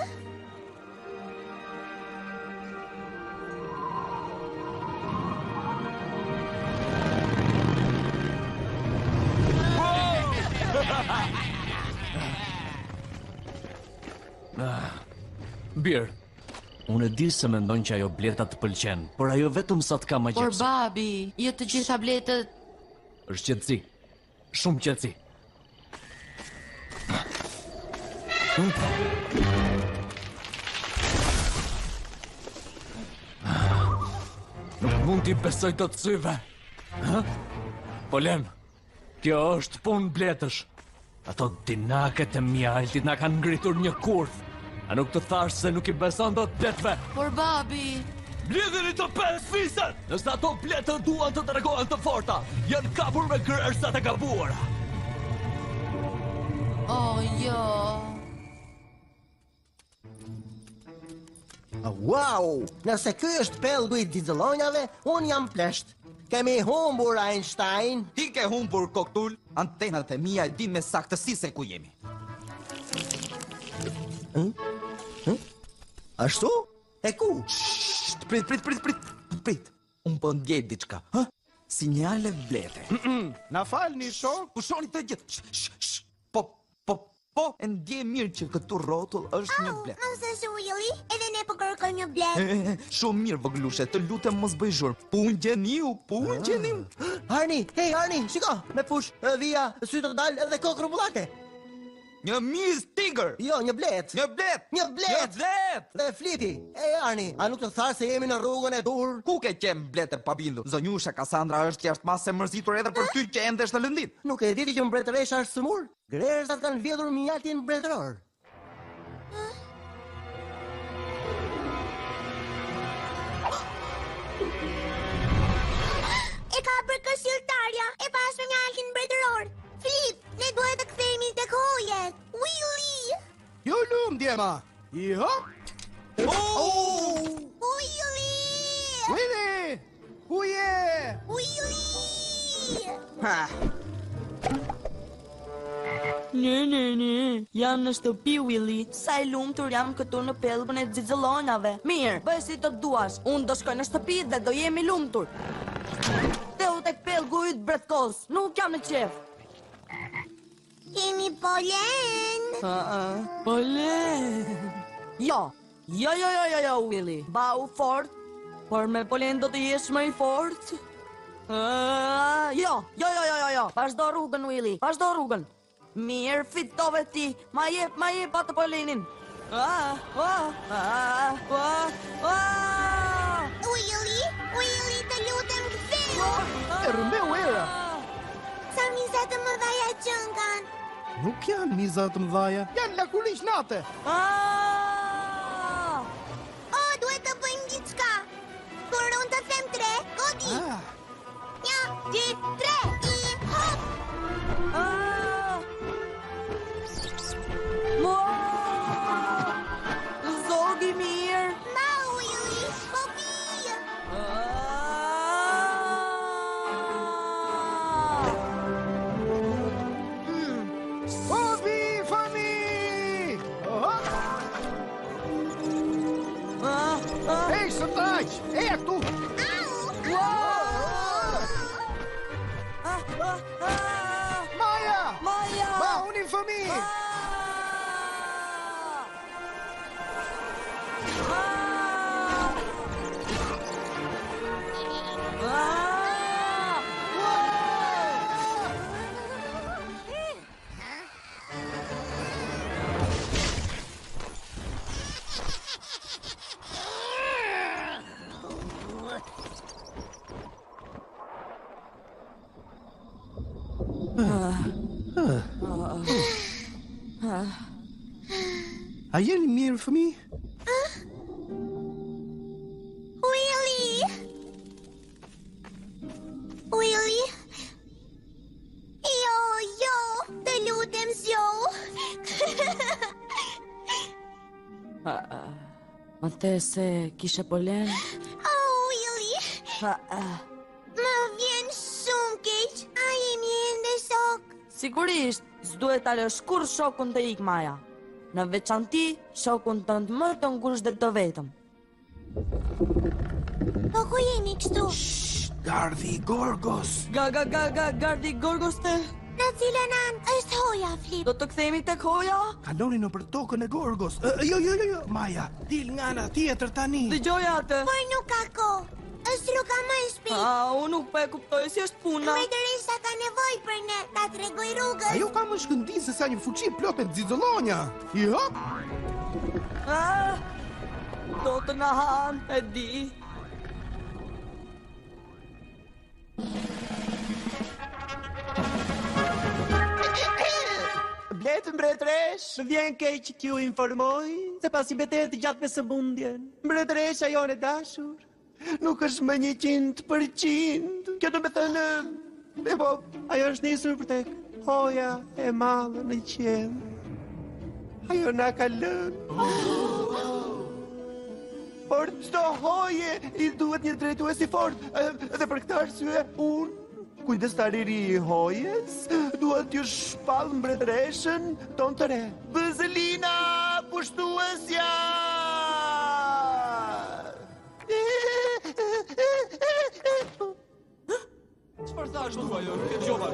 Bir, unë e di se mendon që ajo bleta të pëlqen, por ajo vetëm sa të ka më
Por
gjepse.
babi, jo të gjitha bletët.
Është qetësi. Shumë qetësi. Nuk mund t'i besoj të të syve. Ha? Polen, kjo është punë bletësh. Ato dinaket e mjaltit na kanë ngritur një kurth. A nuk të thash se nuk I beson dot bletëve?
Por babi...
Mbledheni të 5 fiset! Nëse ato bletët duan të tregohen të forta, janë kapur me kërërsat e gabuara.
Oh, jo...
Wow! Nëse ky është pellgu I dizëllonjave, unë jam plesht. Kemi humbur Einstein.
Ti ke humbur koktull, antenat e mia E din me saktësi se ku jemi.
Ashtu? E ku?
Shht, prit. Unë po ndjej diçka. Hë? Sinjale vlete.
Na falni shok.
Pushoni të gjithë. Po, e ndjej mirë që këtu rrotull është një blet.
Mos e shu Willy, edhe ne po kërkojmë një blet.
Shumë mirë voglushe, të lutem mos bëj zhurmë. Pungjeniu.
Arni, hey Arni, shiko, me push, via, sy të dalë edhe kokë rrumbullake.
Një miz tigër.
Jo, një blet.
Një blet.
Dhe Flipi. Hey Arni, a nuk të tharë se jemi në rrugën e dur?
Ku ke qenë blete pa bindur? Zonjusha Kassandra është jashtë mas e mërzitur edhe për ty që endesh në Lëndin.
Nuk e diti që mbretëresha është sëmur? Grerzat kanë vjedhur mjaltin mbretëror.
E ka për këshilltarja, e pas me mjaltin mbretëror. Flip, ne duhet të kthehemi tek hojet. Willy!
Jo lum, djema. Jo.
Willy!
Willy! Uje!
Willy!
Ne, jam në shtëpi, Willy. Sa I lumtur jam këtu në pellgën e xixëllonjave. Mirë, bëj si të duash. Unë do shkoj në shtëpi dhe do jemi lumtur. Teu tek pellgu yt bretkos. Nuk jam në qef.
Kemi polen.
Polen. Jo, Willy. Bau fort, por me polen do të jesh më I fort. Jo. Vazhdo rrugën, Willy. Vazhdo rrugën. Mirë, fitove ti. Ma jep atë polenin.
Willy, të lutem ktheu.
E rëmbeu era.
Sa miza të mëdhaja qëngan.
Nuk janë miza të mëdhaja. Janë lakulish nate.
Duhet të bëjmë diçka. Kur unë të them 3, godi. 1, 2, 3, I hop.
Zogi mirë.
Ma, Willy, po bie.
Obi, fami! Ei, sëndaj! Tu! Maja! Ma, unë I fami! A jeni mirë, fëmi?
Willy? Jo, të lutem zjo.
Më the se kishe polen?
Willy? Më vjen shumë keq. A jemi ende shok?
Sigurisht, s'duhet ta lësh kur shokun të ik, Maja. Në veçanti, shokun tënd më të ngushtë dhe të vetëm.
Po ku jemi kështu?
Gardi Gorgos.
Gardi Gorgos të?
Në cilën anë është hoja, Flip?
Do të kthehemi tek hoja?
Kaloni në për tokën e Gorgos. Jo, Maja, dil nga ana tjetër tani.
Dëgjoj atë.
Por nuk ka kohë. Është rruga më e shpejtë.
Unë nuk po e kuptoj si është puna.
Mbretëresha ka nevojë për ne, ta tregoj rrugën.
Ajo ka më shkëndijë se sa një fuqi plot me xixëllonja. I hop.
Do të na han, e di.
Bletë mbretëresh, më vjen keq që t'ju informoj, se pasi betet gjatë me sëmundjen. Mbretëresha jone dashur, nuk është më 100%. Kjo do me thënë, po, ajo është nisur për tek hoja e madhe në qen. Ajo na ka lënë. Por çdo hoje I duhet një drejtues I fort, dhe për këtë arsye unë, kujdestari I hojes, duhet t'ju shpall mbretëreshën ton të re. Vëzelina, pushtuesja!
Çfarë thash thua jo, nuk e dëgjova.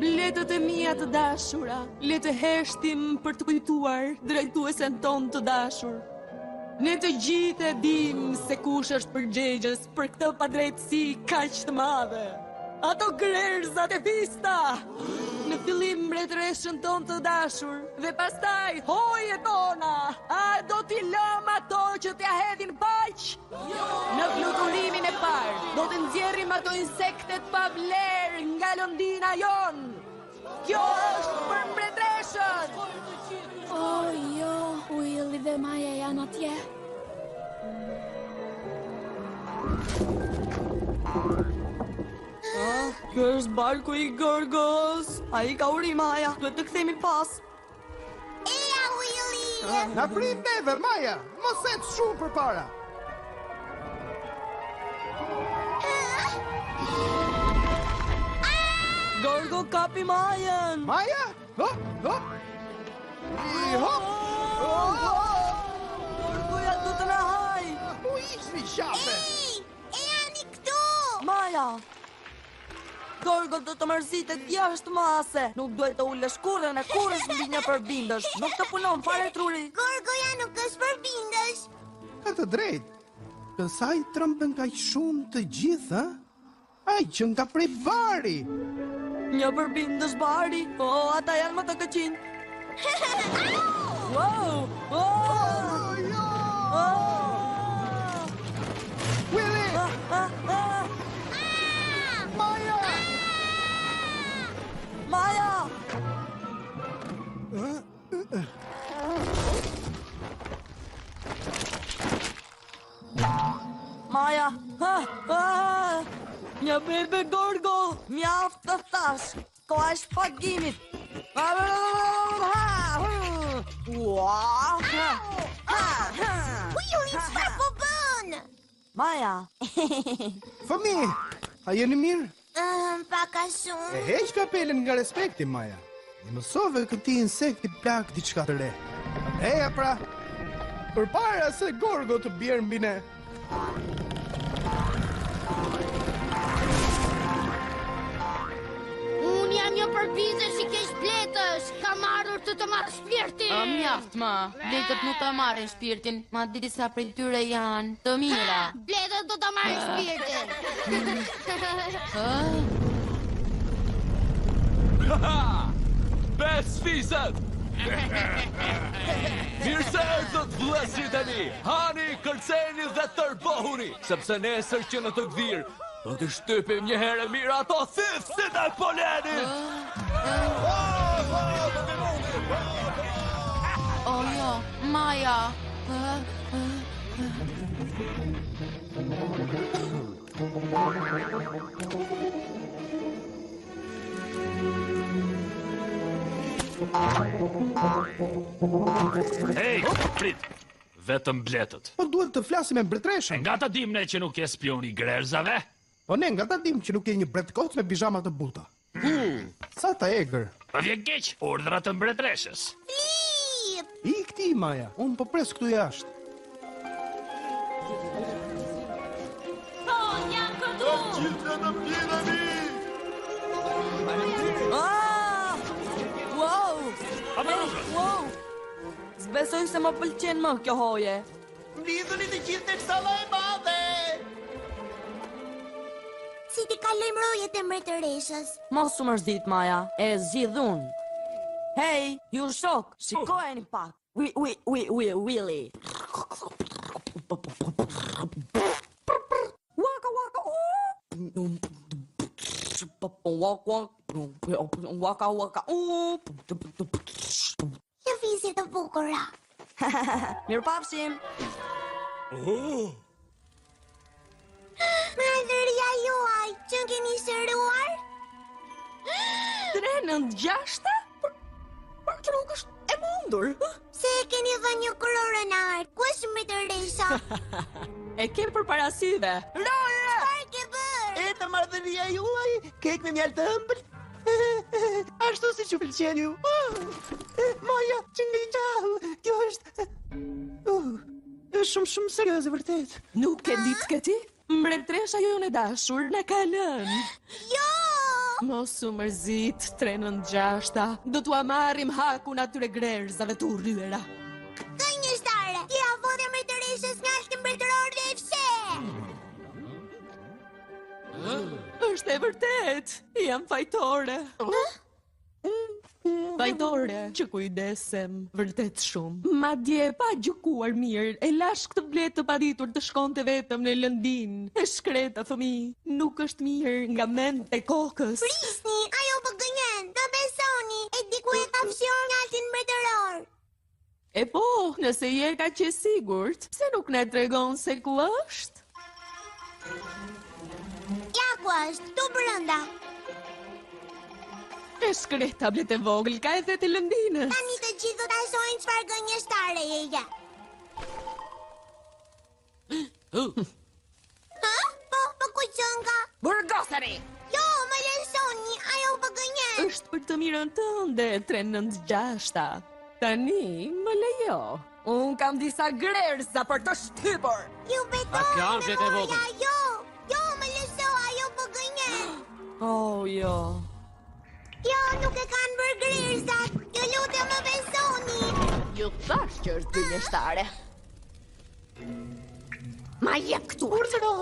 Bletët e mia të dashura, le të heshtim për të kujtuar drejtuesen ton të dashur. Ne të gjithë e dim se kush është përgjegjës për këtë padrejtësi kaq të madhe. Ato grerzat e fista! Në fillim mbretëreshën ton të dashur, dhe pastaj hojet tona, a do t'i lëm ato që t'ja hedhin paq? Në fluturimin e parë, do të nxjerrim ato insektet pa vlerë nga Londina jon. Kjo është për mbretëreshën!
Jo, Willy dhe Maja janë atje.
Kjo është barku I Gorgos. A I ka uri, Maja. Duhet të kthehemi pas.
Eja, Willy!
Na prit neve, Maja. Mos ecë shumë përpara.
Gorgo kapi Majan.
Maja?
Gorgoja du të na haj.
U ishni qape.
E jani këtu!
Maja. Gorgo do të mërzitet jashtë mase. Nuk duhet të ullësh kurrën e kurrës mbi një përbindësh. Nuk të punon fare truri.
Gorgoja nuk është përbindësh.
Ka të drejt. Kësaj trëmbën ka shumë të gjithë, Ai që nga prej bari.
Një përbindësh bari. Ata janë më të këqin. Wow!
Willy!
Maja! Maja! Një bebe Gorgo! Mjaft të thash! Koha e shpagimit!
Willy, çfarë po bën?
Maja!
Fëmi, a jeni mirë?
Pak a shumë.
E heq kapelen nga respekti, Maja. I mësove këti insekti plak diçka të re. Eja pra, përpara se Gorgo të bjerë mbi ne.
Unë jam një përbindësh I keq bletësh. Kam ardhur të marrë shpirtin.
Mjaft, ma. Bletët nuk të marrin shpirtin. Ma di disa prej tyre janë të mira.
Bletët do të marrë shpirtin.
Bes fisët! Mirë se erdhët vëllezërit e mi! Hani, kërceni dhe tërbohuni! Sepse nesër që në të gdhirë, do të shtypim një herë mirë ato thith si të polenit!
O jo, Maja!
Hej, prit! Vetëm bletët.
Po duhet të flasim me mbretreshën.
Nga ta dim ne që nuk je spion I grerzave?
Po ne nga ta dim që nuk je një bretkot me pijama të buta. Sa ta egër.
Po vjen keq, urdhra të mbretreshës.
I këti, Maja, unë po pres këtu jashtë.
Jam këtu!
Gjithë në pjerani!
Wow! Zbesoj se më pëlqen më kjo hoje.
Mblidhuni të gjithë tek salla e madhe!
Si ti kaloj mrojet e mbretëreshës?
Mos u mërzit, Maja, e zgjidhun. Hej, ju shok, shikojeni pak. Willy. Waka waka. Waka waka.
Lëvizje të bukura.
Mirupafshim.
Madhëria juaj, që keni shëruar?
396? Por që nuk është e mundur.
Se keni dhënë një koronar, ku është mbretëresha?
E ke për parasyve.
Çfarë ke bërë?
E të marrëdhënia juaj, kek me mjaltë të ëmbël. Ashtu si që pëlqen ju. Maja, që nga I gjallë, kjo është... është shumë serioze vërtet.
Nuk e ditë këti? Mbretresha ju në dashur në kalën.
Jo!
Mos u mërzit, 396, do t'ua marrim hakun atyre grerzave të urryera.
Gënjeshtare, ti avode mbretëreshës nga altë mbretëror dhe fse!
Është e vërtet, jam fajtore. Fajtore që kujdesem vërtet shumë. Madje pa gjukuar mirë, e lash këtë bletë të paditur të shkonte vetëm në lëndin. E shkreta fëmi, nuk është mirë nga mend e kokës.
Prisni, ajo po gënjen, të besoni, e di ku e ka fshirë nga altin mbretëror.
E po, nëse je ka që sigurt, pse nuk ne tregon se ku është?
Ja ku është, tu brënda.
E shkret tablet e vogël, ka edhe të lëndinës.
Tani të gjithë do ta shohin çfarë gënjeshtare e ja. Ha? Po ku që nga...
Burgosari!
Jo, më lëshoni, ajo po gënjen.
Është për të mirën tënde, 396. Tani, më lejo. Unë kam disa grerza për të shtypur.
Ju betoj
këmbët e vogël.
Jo, më lësho, ajo po gënjen.
Oh, jo.
Jo, nuk e kanë bërë grerzat. Ju lutem më besoni.
Ju thash që është gënjeshtare. Ma jep këtu.
Urdhëro.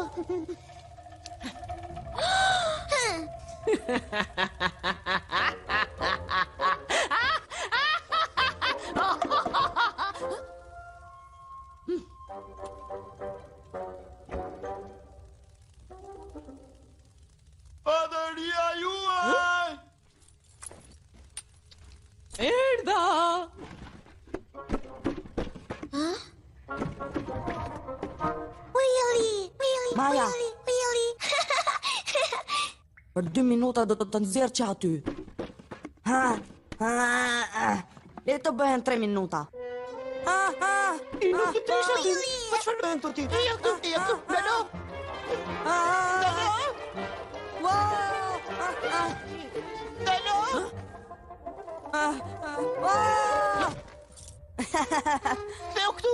Padëria juaj!
Erdha!
Maja. Për 2 minuta do të nxjerr që aty. Le të bëhen 3 minuta.
Nuk I prish aty. Po çfarë bën ti? Ja këtu, Dalo. Dalo. Veu këtu.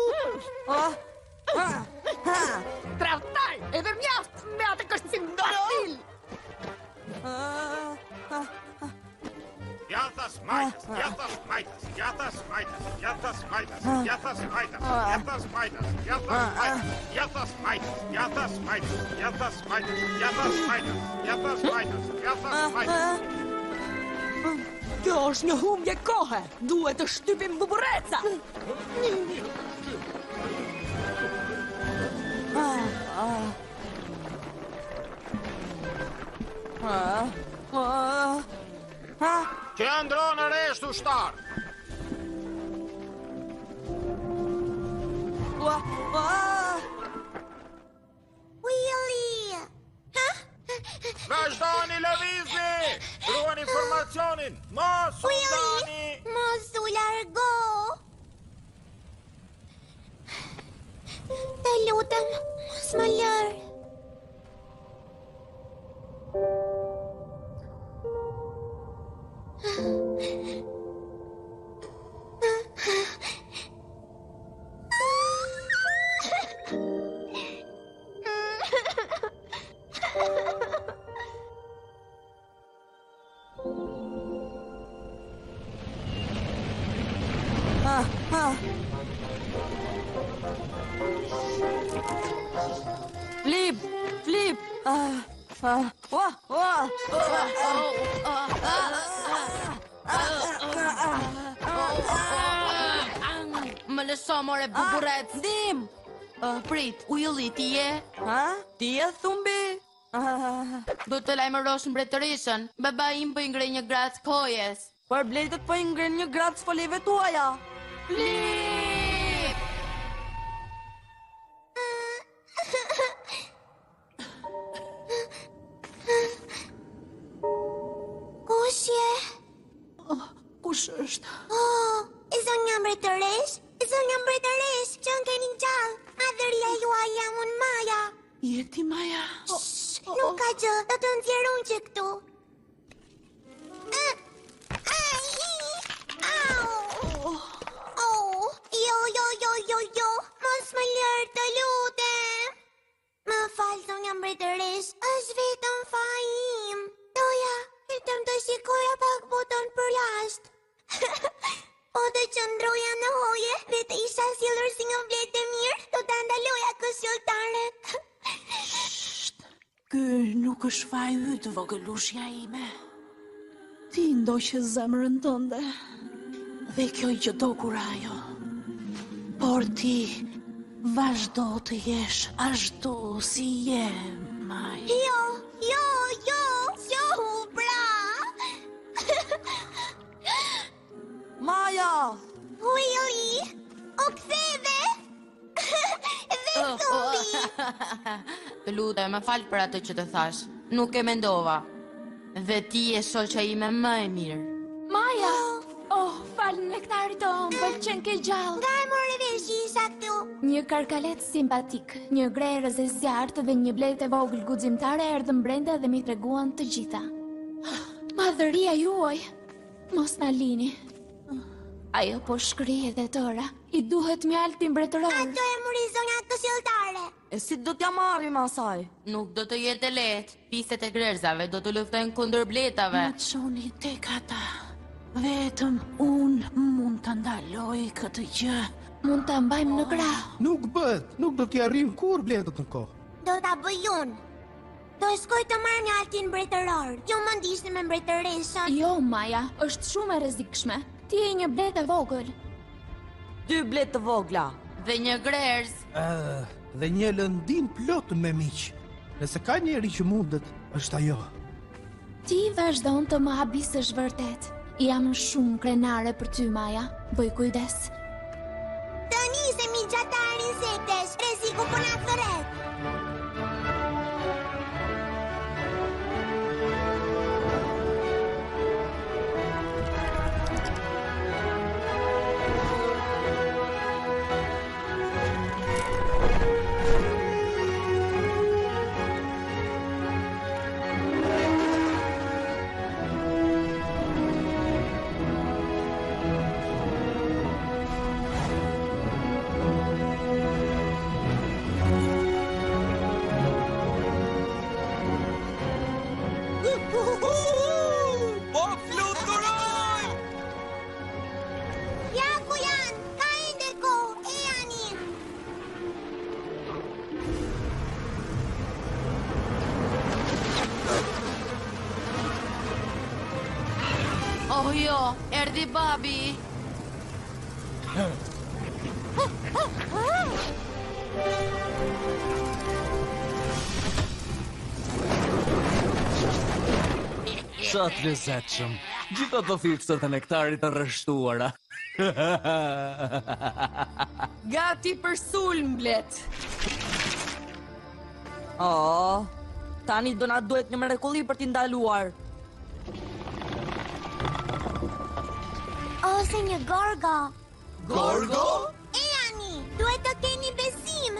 Tradhtar, edhe mjaft me atë kështësim batil.
Jatas maitas, jatas maitas, jatas maitas, jatas maitas, jatas maitas, jatas maitas, jatas maitas, jatas maitas, jatas maitas, jatas maitas, jatas maitas, jatas maitas.
Kjo është një humbje kohe. Duhet të shtypim bubureca.
Qëndro në resht ushtar.
Willy!
Vazhdoni lëvizni! Ruani informacionin! Mos u ndani!
Mos u largo! Të lutem, mos më lër.
Flip!
Më lëso more buburec.
Ndim!
Prit, Willy, ti je?
Ti je thumbi?
Do të lajmërosh mbretërishën. Baba im po I ngrej një gratë kojes.
Por bletët po I ngren një gratë foleve tuaja.
Flip!
Kush je?
Kush është?
E zonja mbretëresh? E zonja mbretëresh, që në keni gjallë. Madhëria juaj jam unë Maja.
Je ti Maja?
Nuk ka gjë, do të nxjerr unë që këtu. Jo, mos më lër të lutem. Më fal, zonja mbretëresh, është vetëm faji im. Doja, vetëm të shikoja pak botën për jashtë. Po të qëndroja në hoje dhe të isha sjellur si një vlet e mirë, do ta ndaloja këshilltare.
Ky nuk është faji yt, vogëlushja ime. Ti ndoqë zemrën tënde dhe kjo I gjodokur ajo. Por ti vazhdo të jesh ashtu si je, Maja.
Jo, bra.
Maja!
Willy, u ktheve. Dhe thumbi.
Të lutem, më fal për atë që të thash. Nuk e mendova. Dhe ti je shoqja ime më e mirë.
Maja! Oh, falën e insektari ton, pëlqen ke gjallë.
Nga e more vesh që isha këtu?
Një karkalet simpatik, një grerëz e zjartë dhe një blet e vogël guximtare erdhën brenda dhe mi treguan të gjitha. Madhëria juaj, mos na lini. Ajo po shkri edhe tëra, i duhet mjalti mbretëror.
Ato e muri zonja këshilltare.
E si do t'ja marrim asaj?
Nuk do të jetë lehtë. Piset e grerzave do të luftojnë kundër bletave.
Më çoni tek ata. Vetëm unë mund të ndaloj këtë gjë.
Mund ta mbajmë në krah.
Nuk bëhet, nuk do t'i arrim kur bletët në kohë.
Do ta bëj unë. Do shkoj të marr mjaltin mbretëror. Ju më ndihni me mbretëreshën.
Jo, Maja, është shumë e rrezikshme. Ti je një blet e vogël.
2 blet të vogla.
Dhe një grerz.
Dhe një lëndim plot me miq. Nëse ka njeri që mundet, është ajo.
Ti vazhdon të më habisësh vërtet. Jam shumë krenare për ty, Maja. Bëj kujdes.
Të nisemi gjatar insektesh, rreziku po na thret.
Oh jo, erdi babi.
Sa të lezetshëm. Gjitha të thithësat e nektarit të rreshtuara.
Gati për sulm, blet.
Oh, tani do na duhet një mrekulli për t'i ndaluar.
Ose një gorgo.
Gorgo?
Ani, duhet të keni besim.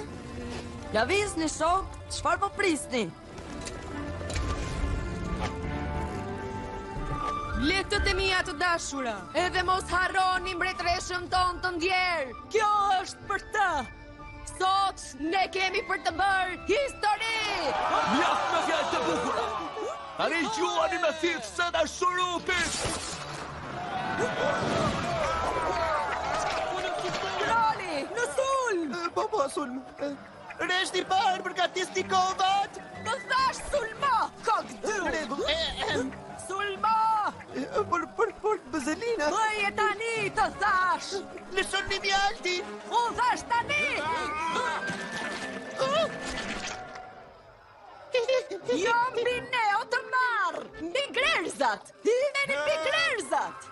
Lëvizni shok, çfarë po prisni?
Bletët e mia të dashura, edhe mos harroni mbretreshën tonë të ndjerë. Kjo është për të. Sot ne kemi për të bërë histori.
Mjaft me fjalë të bukura. Tani gjuani me thithëse dhe shurupit.
Krali, në sulm!
Po, sulm. Reshti parë përgatisni kovat.
Të thash sulma, kokdu! Sulma!
Por, Bëzelina.
Bëje tani, të thash!
Lëshon një mjalti.
Unë thash tani! Jo mbi ne, o të marrë! Mbi grerzat! Hidheni mbi grerzat!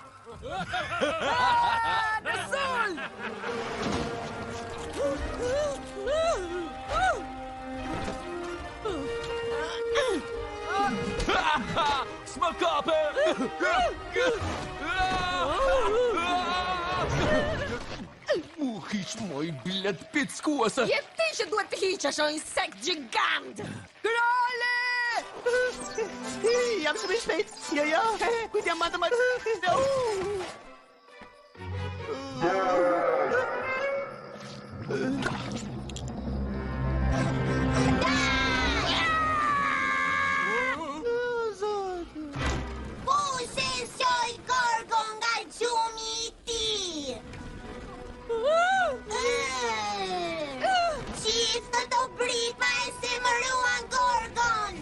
Në sulm!
S'më kape! Mu hiq moj blet pickuese.
Je ti që duhet të hiqesh, o insekt gjigant! Krale!
Jam shumë i shpejt. Jo. Kujt jam matë.
Soj gorgo nga gjumi I ti. Gjithë të brit ma e se më ruan gorgon.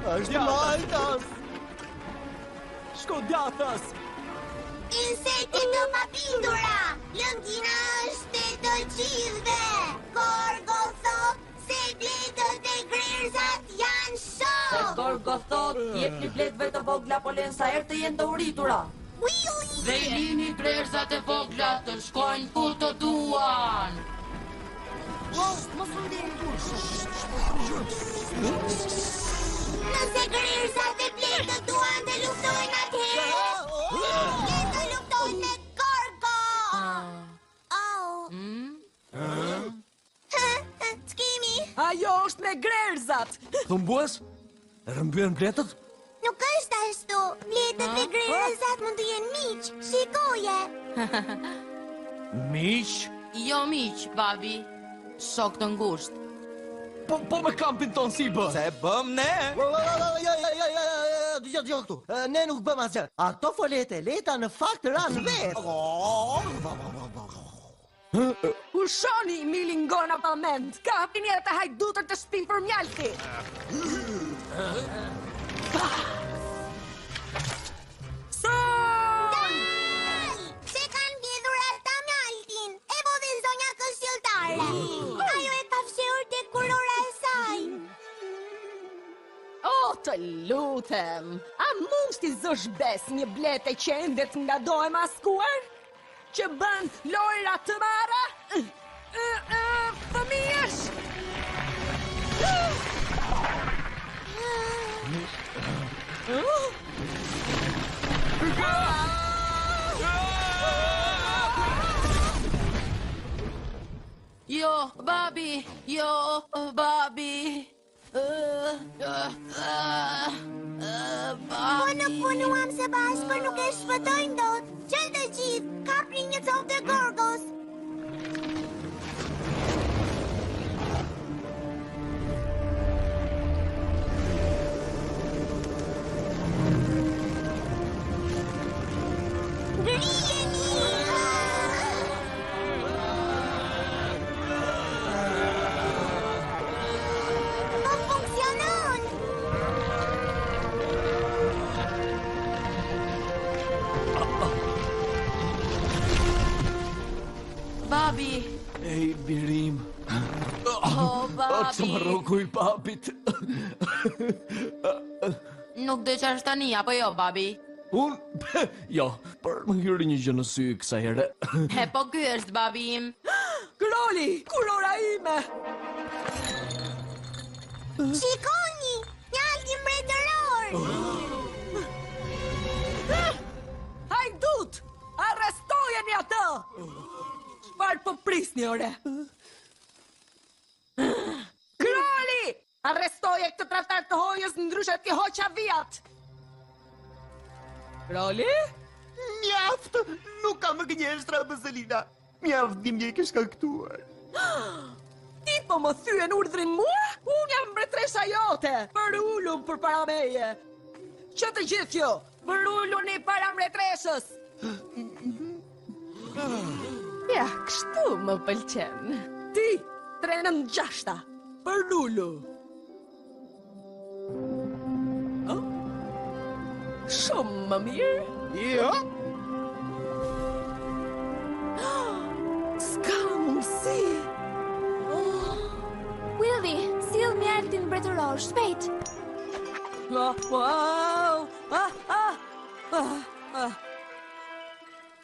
Është Majtas.
Shkodjatas.
Insekte të papindura. Lëndina është e të gjithve. Gorgo thot se bletët e grerzat janë
Se
shumë.
Gorgo thot, jepni bletëve të vogla polen sa herë të jenë të uritura.
Dhe I lini grerzat e vogla të shkojnë ku të duan.
Mos u ndjen.
Nëse grirëzat e Blerë duan të luftojnë atëherë, le të luftojnë me Gorgo! Skimi!
Ajo është me grerzat!
Thumbues? Rëmbyen bletët?
Nuk është ashtu. Bletët dhe grirëzat mund të jenë miq. Shikoje!
Miq?
Jo miq, babi. Shok të ngusht.
Po me kampin ton si bë?
Se bëm ne?
Dëgjoj këtu. Ne nuk bëm asgjë. Ato folete leta në fakt ranë vetë.
Ushoni, milingona palment! Ka hapini edhe të hajdutër të shpin për mjalti!
Se kanë vjedhur ata mjaltin, e vodhe zonja këshilltare. Ajo e ka fshehur te kurora e saj.
O, të lutem! A mund t'i zësh bes një blete që endet nga do e maskuar? Që bën lojra të mara? Fëmijësh!
Jo, babi! Jo, babi!
Po nuk punuam se bashkë, për nuk e shpëtojnë dot. Qëllë të gjithë, kapni një copë të Gorgos. Grijeni! Po funksionon!
Babi!
Ej, birim.
Babi!
Të më rroku i papit.
Nuk do qash tani, apo jo, babi?
Unë? Jo, për më hyri një gjë në sy kësa herë.
He, po ky është babi im.
Groli, kurora ime!
Shikoni, mjalti mbretëror!
Hajdut! Arrestojeni atë! Çfarë po prisni, ore? Groli! Arrestoje këtë tradhtar të hojës, ndryshe ti hoqa vijat! Groli?
Mjaft! Nuk kam gënjeshtra, Bëzelina. Mjaft di mje ke shkaktuar.
Ti po më thyen urdhrin mua? Unë jam mbretresha jote, për ulum për para meje. Që të gjithë ju, për uluni para mbretreshës. Ja, kështu më pëlqen. Ti, 396, për lulu. Shumë më mirë?
Jo?
S'ka mundësi.
Willy, sill mjaltin mbretëror, shpejt!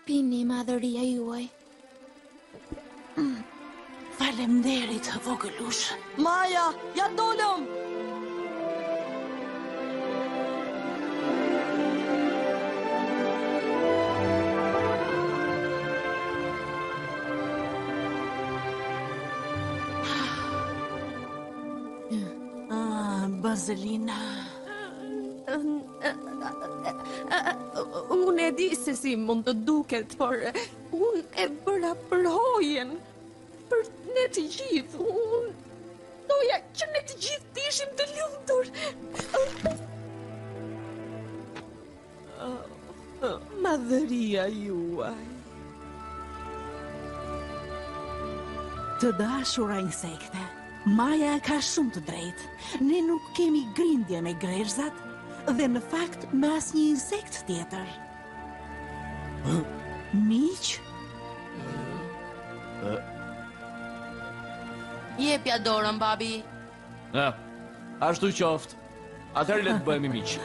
Pini madhëria juaj.
Faleminderit, vogëlush.
Maja, ja dolëm!
Bëzelina.
Unë e di se si mund të duket, por unë e bëra për hojen, për ne të gjithë. Unë doja që ne të gjithë të ishim të lumtur. Madhëria juaj.
Të dashura insekte, Maja ka shumë të drejtë. Ne nuk kemi grindje me grerzat dhe në fakt me asnjë insekt tjetër. Miq?
Jepja dorën, babi.
Ashtu qoftë. Atëherë le të bëhemi miq.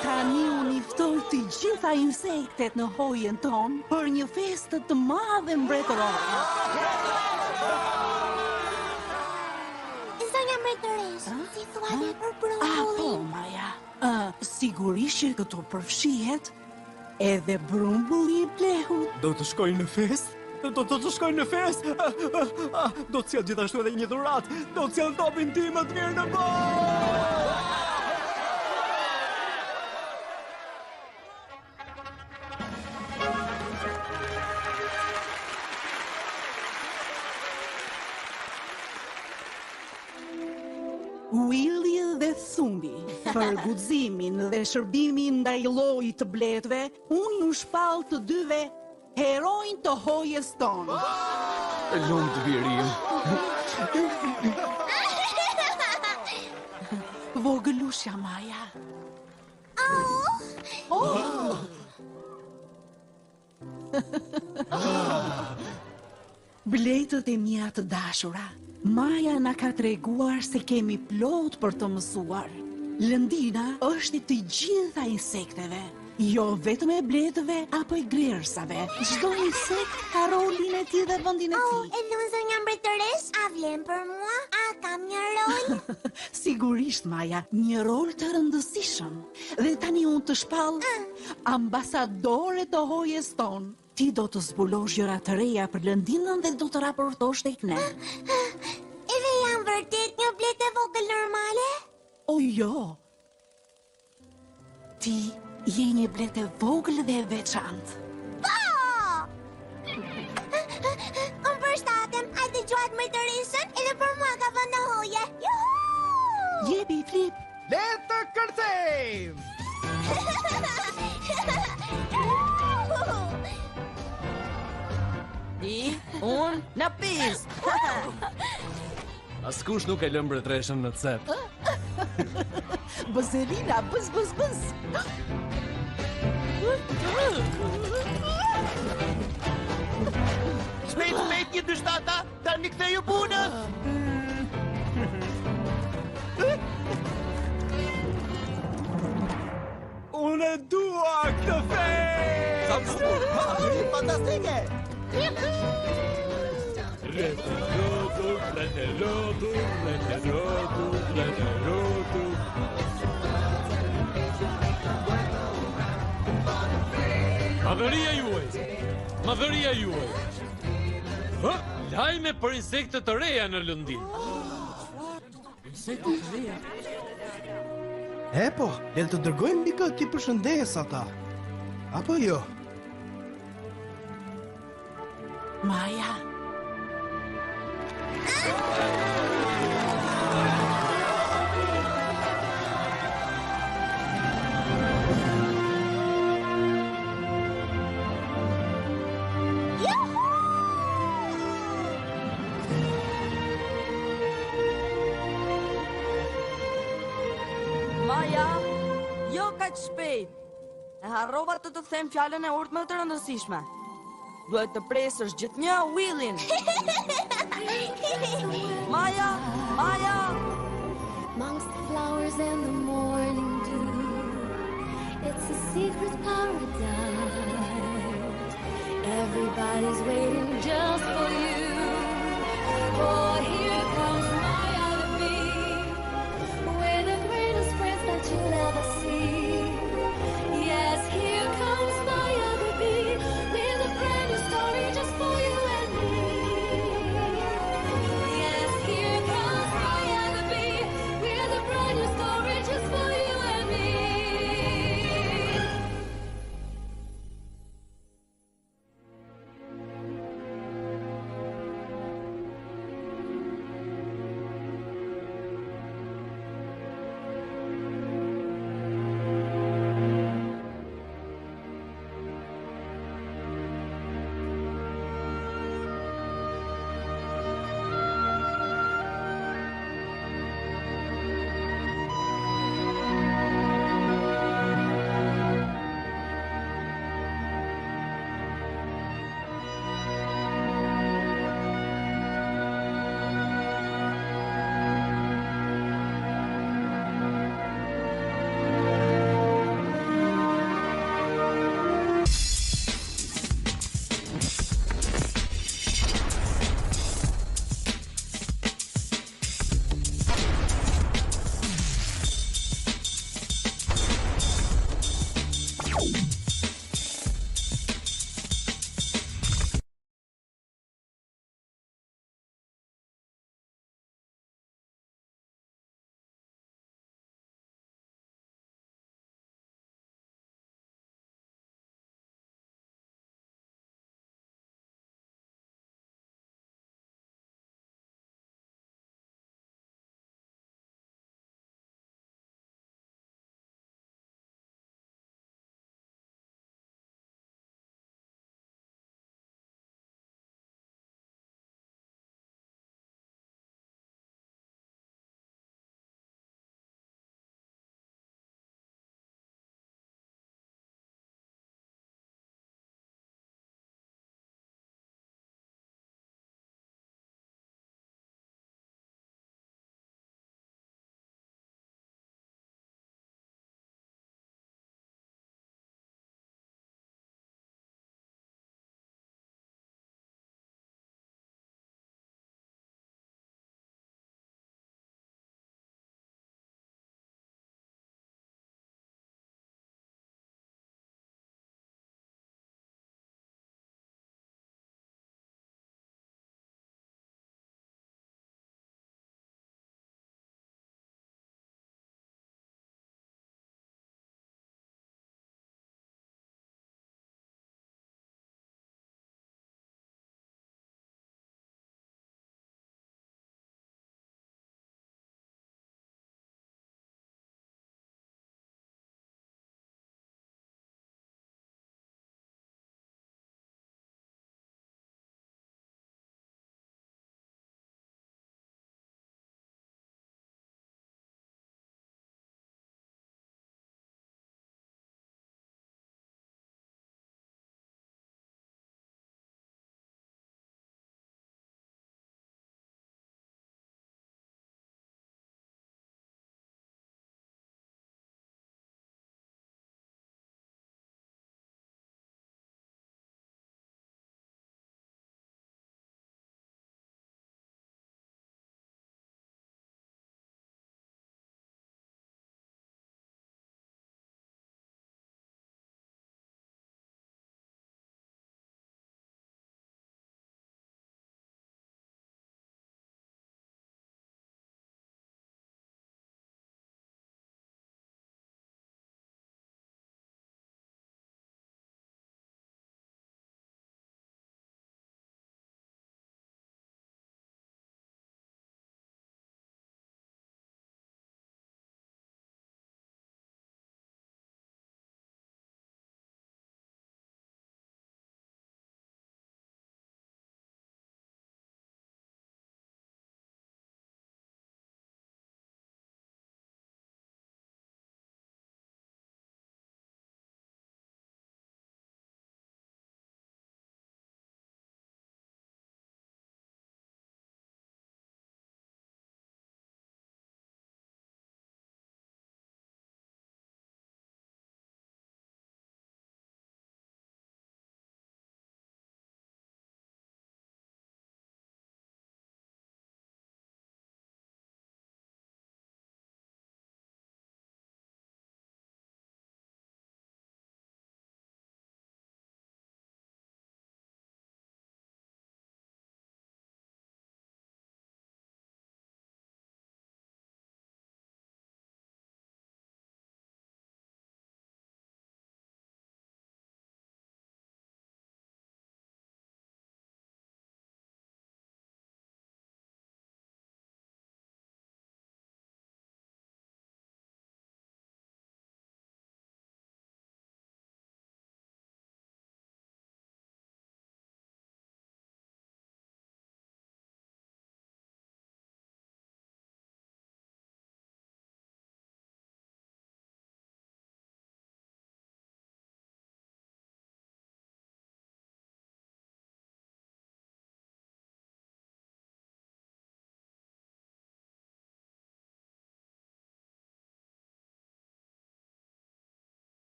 Tani unë i ftoj të gjitha insektet në hojen ton për një festë të madhe mbretërore.
Si thua ne për
Po,
brumbullin?
Maja. Sigurisht që këtu përfshihet edhe brumbulli I plehut.
Do të shkoj në fest? Do të shkoj në fest? Do të sjell gjithashtu edhe një dhuratë. Do të sjell topin tim më të mirë në botë.
Willy dhe Thumbi, për guximin dhe shërbimin ndaj llojit të bletëve, unë ju shpall të dyve herojnë të hojes tonë.
E lumë të virim.
Vogëlushja Maja. Bletët e mia të dashura, Maja na ka treguar se kemi plot për të mësuar. Lëndina është I të gjitha insekteve, jo vetëm e bletëve apo e grersave. Çdo insekt ka rolin e tij dhe vendin e tij.
E lumë zonja mbretëresh, a vlen për mua? A kam një rol?
Sigurisht, Maja, një rol të rëndësishëm. Dhe tani unë të shpall ambasadore të hojes tonë. Ti do të zbulosh gjëra të reja për Lëndinën dhe do të raportosh tek ne.
Edhe jam vërtet një blet e vogël normale?
O jo. Ti je një blet e vogël dhe e veçantë.
Po! Unë përshtatem, a të gjuat mbretëreshën edhe për mua ka vënë në hoje. Juhu!
Jepi flip.
Le të kërcejmë!
Ti, unë, në pistë.
Askush nuk e lë mbretreshën në cep.
Bëzerina, bëz.
Shpejt, një dyshtata, tani ktheju punën! Unë e dua këtë fest!
Fantastike!
Madhëria juaj. Lajme për insekte të reja në Lëndinë.
Insekte të reja? E po, le të dërgojmë dikë ti përshëndes ata. Apo jo?
Maja.
Maja, jo ka që shpejt. E harrova të them fjalën e urtë më të rëndësishme. Duhet të presësh gjithnjë Willin. Maja!
Amongst the flowers and the morning dew, it's a secret paradise. Everybody's waiting just for you. Oh, here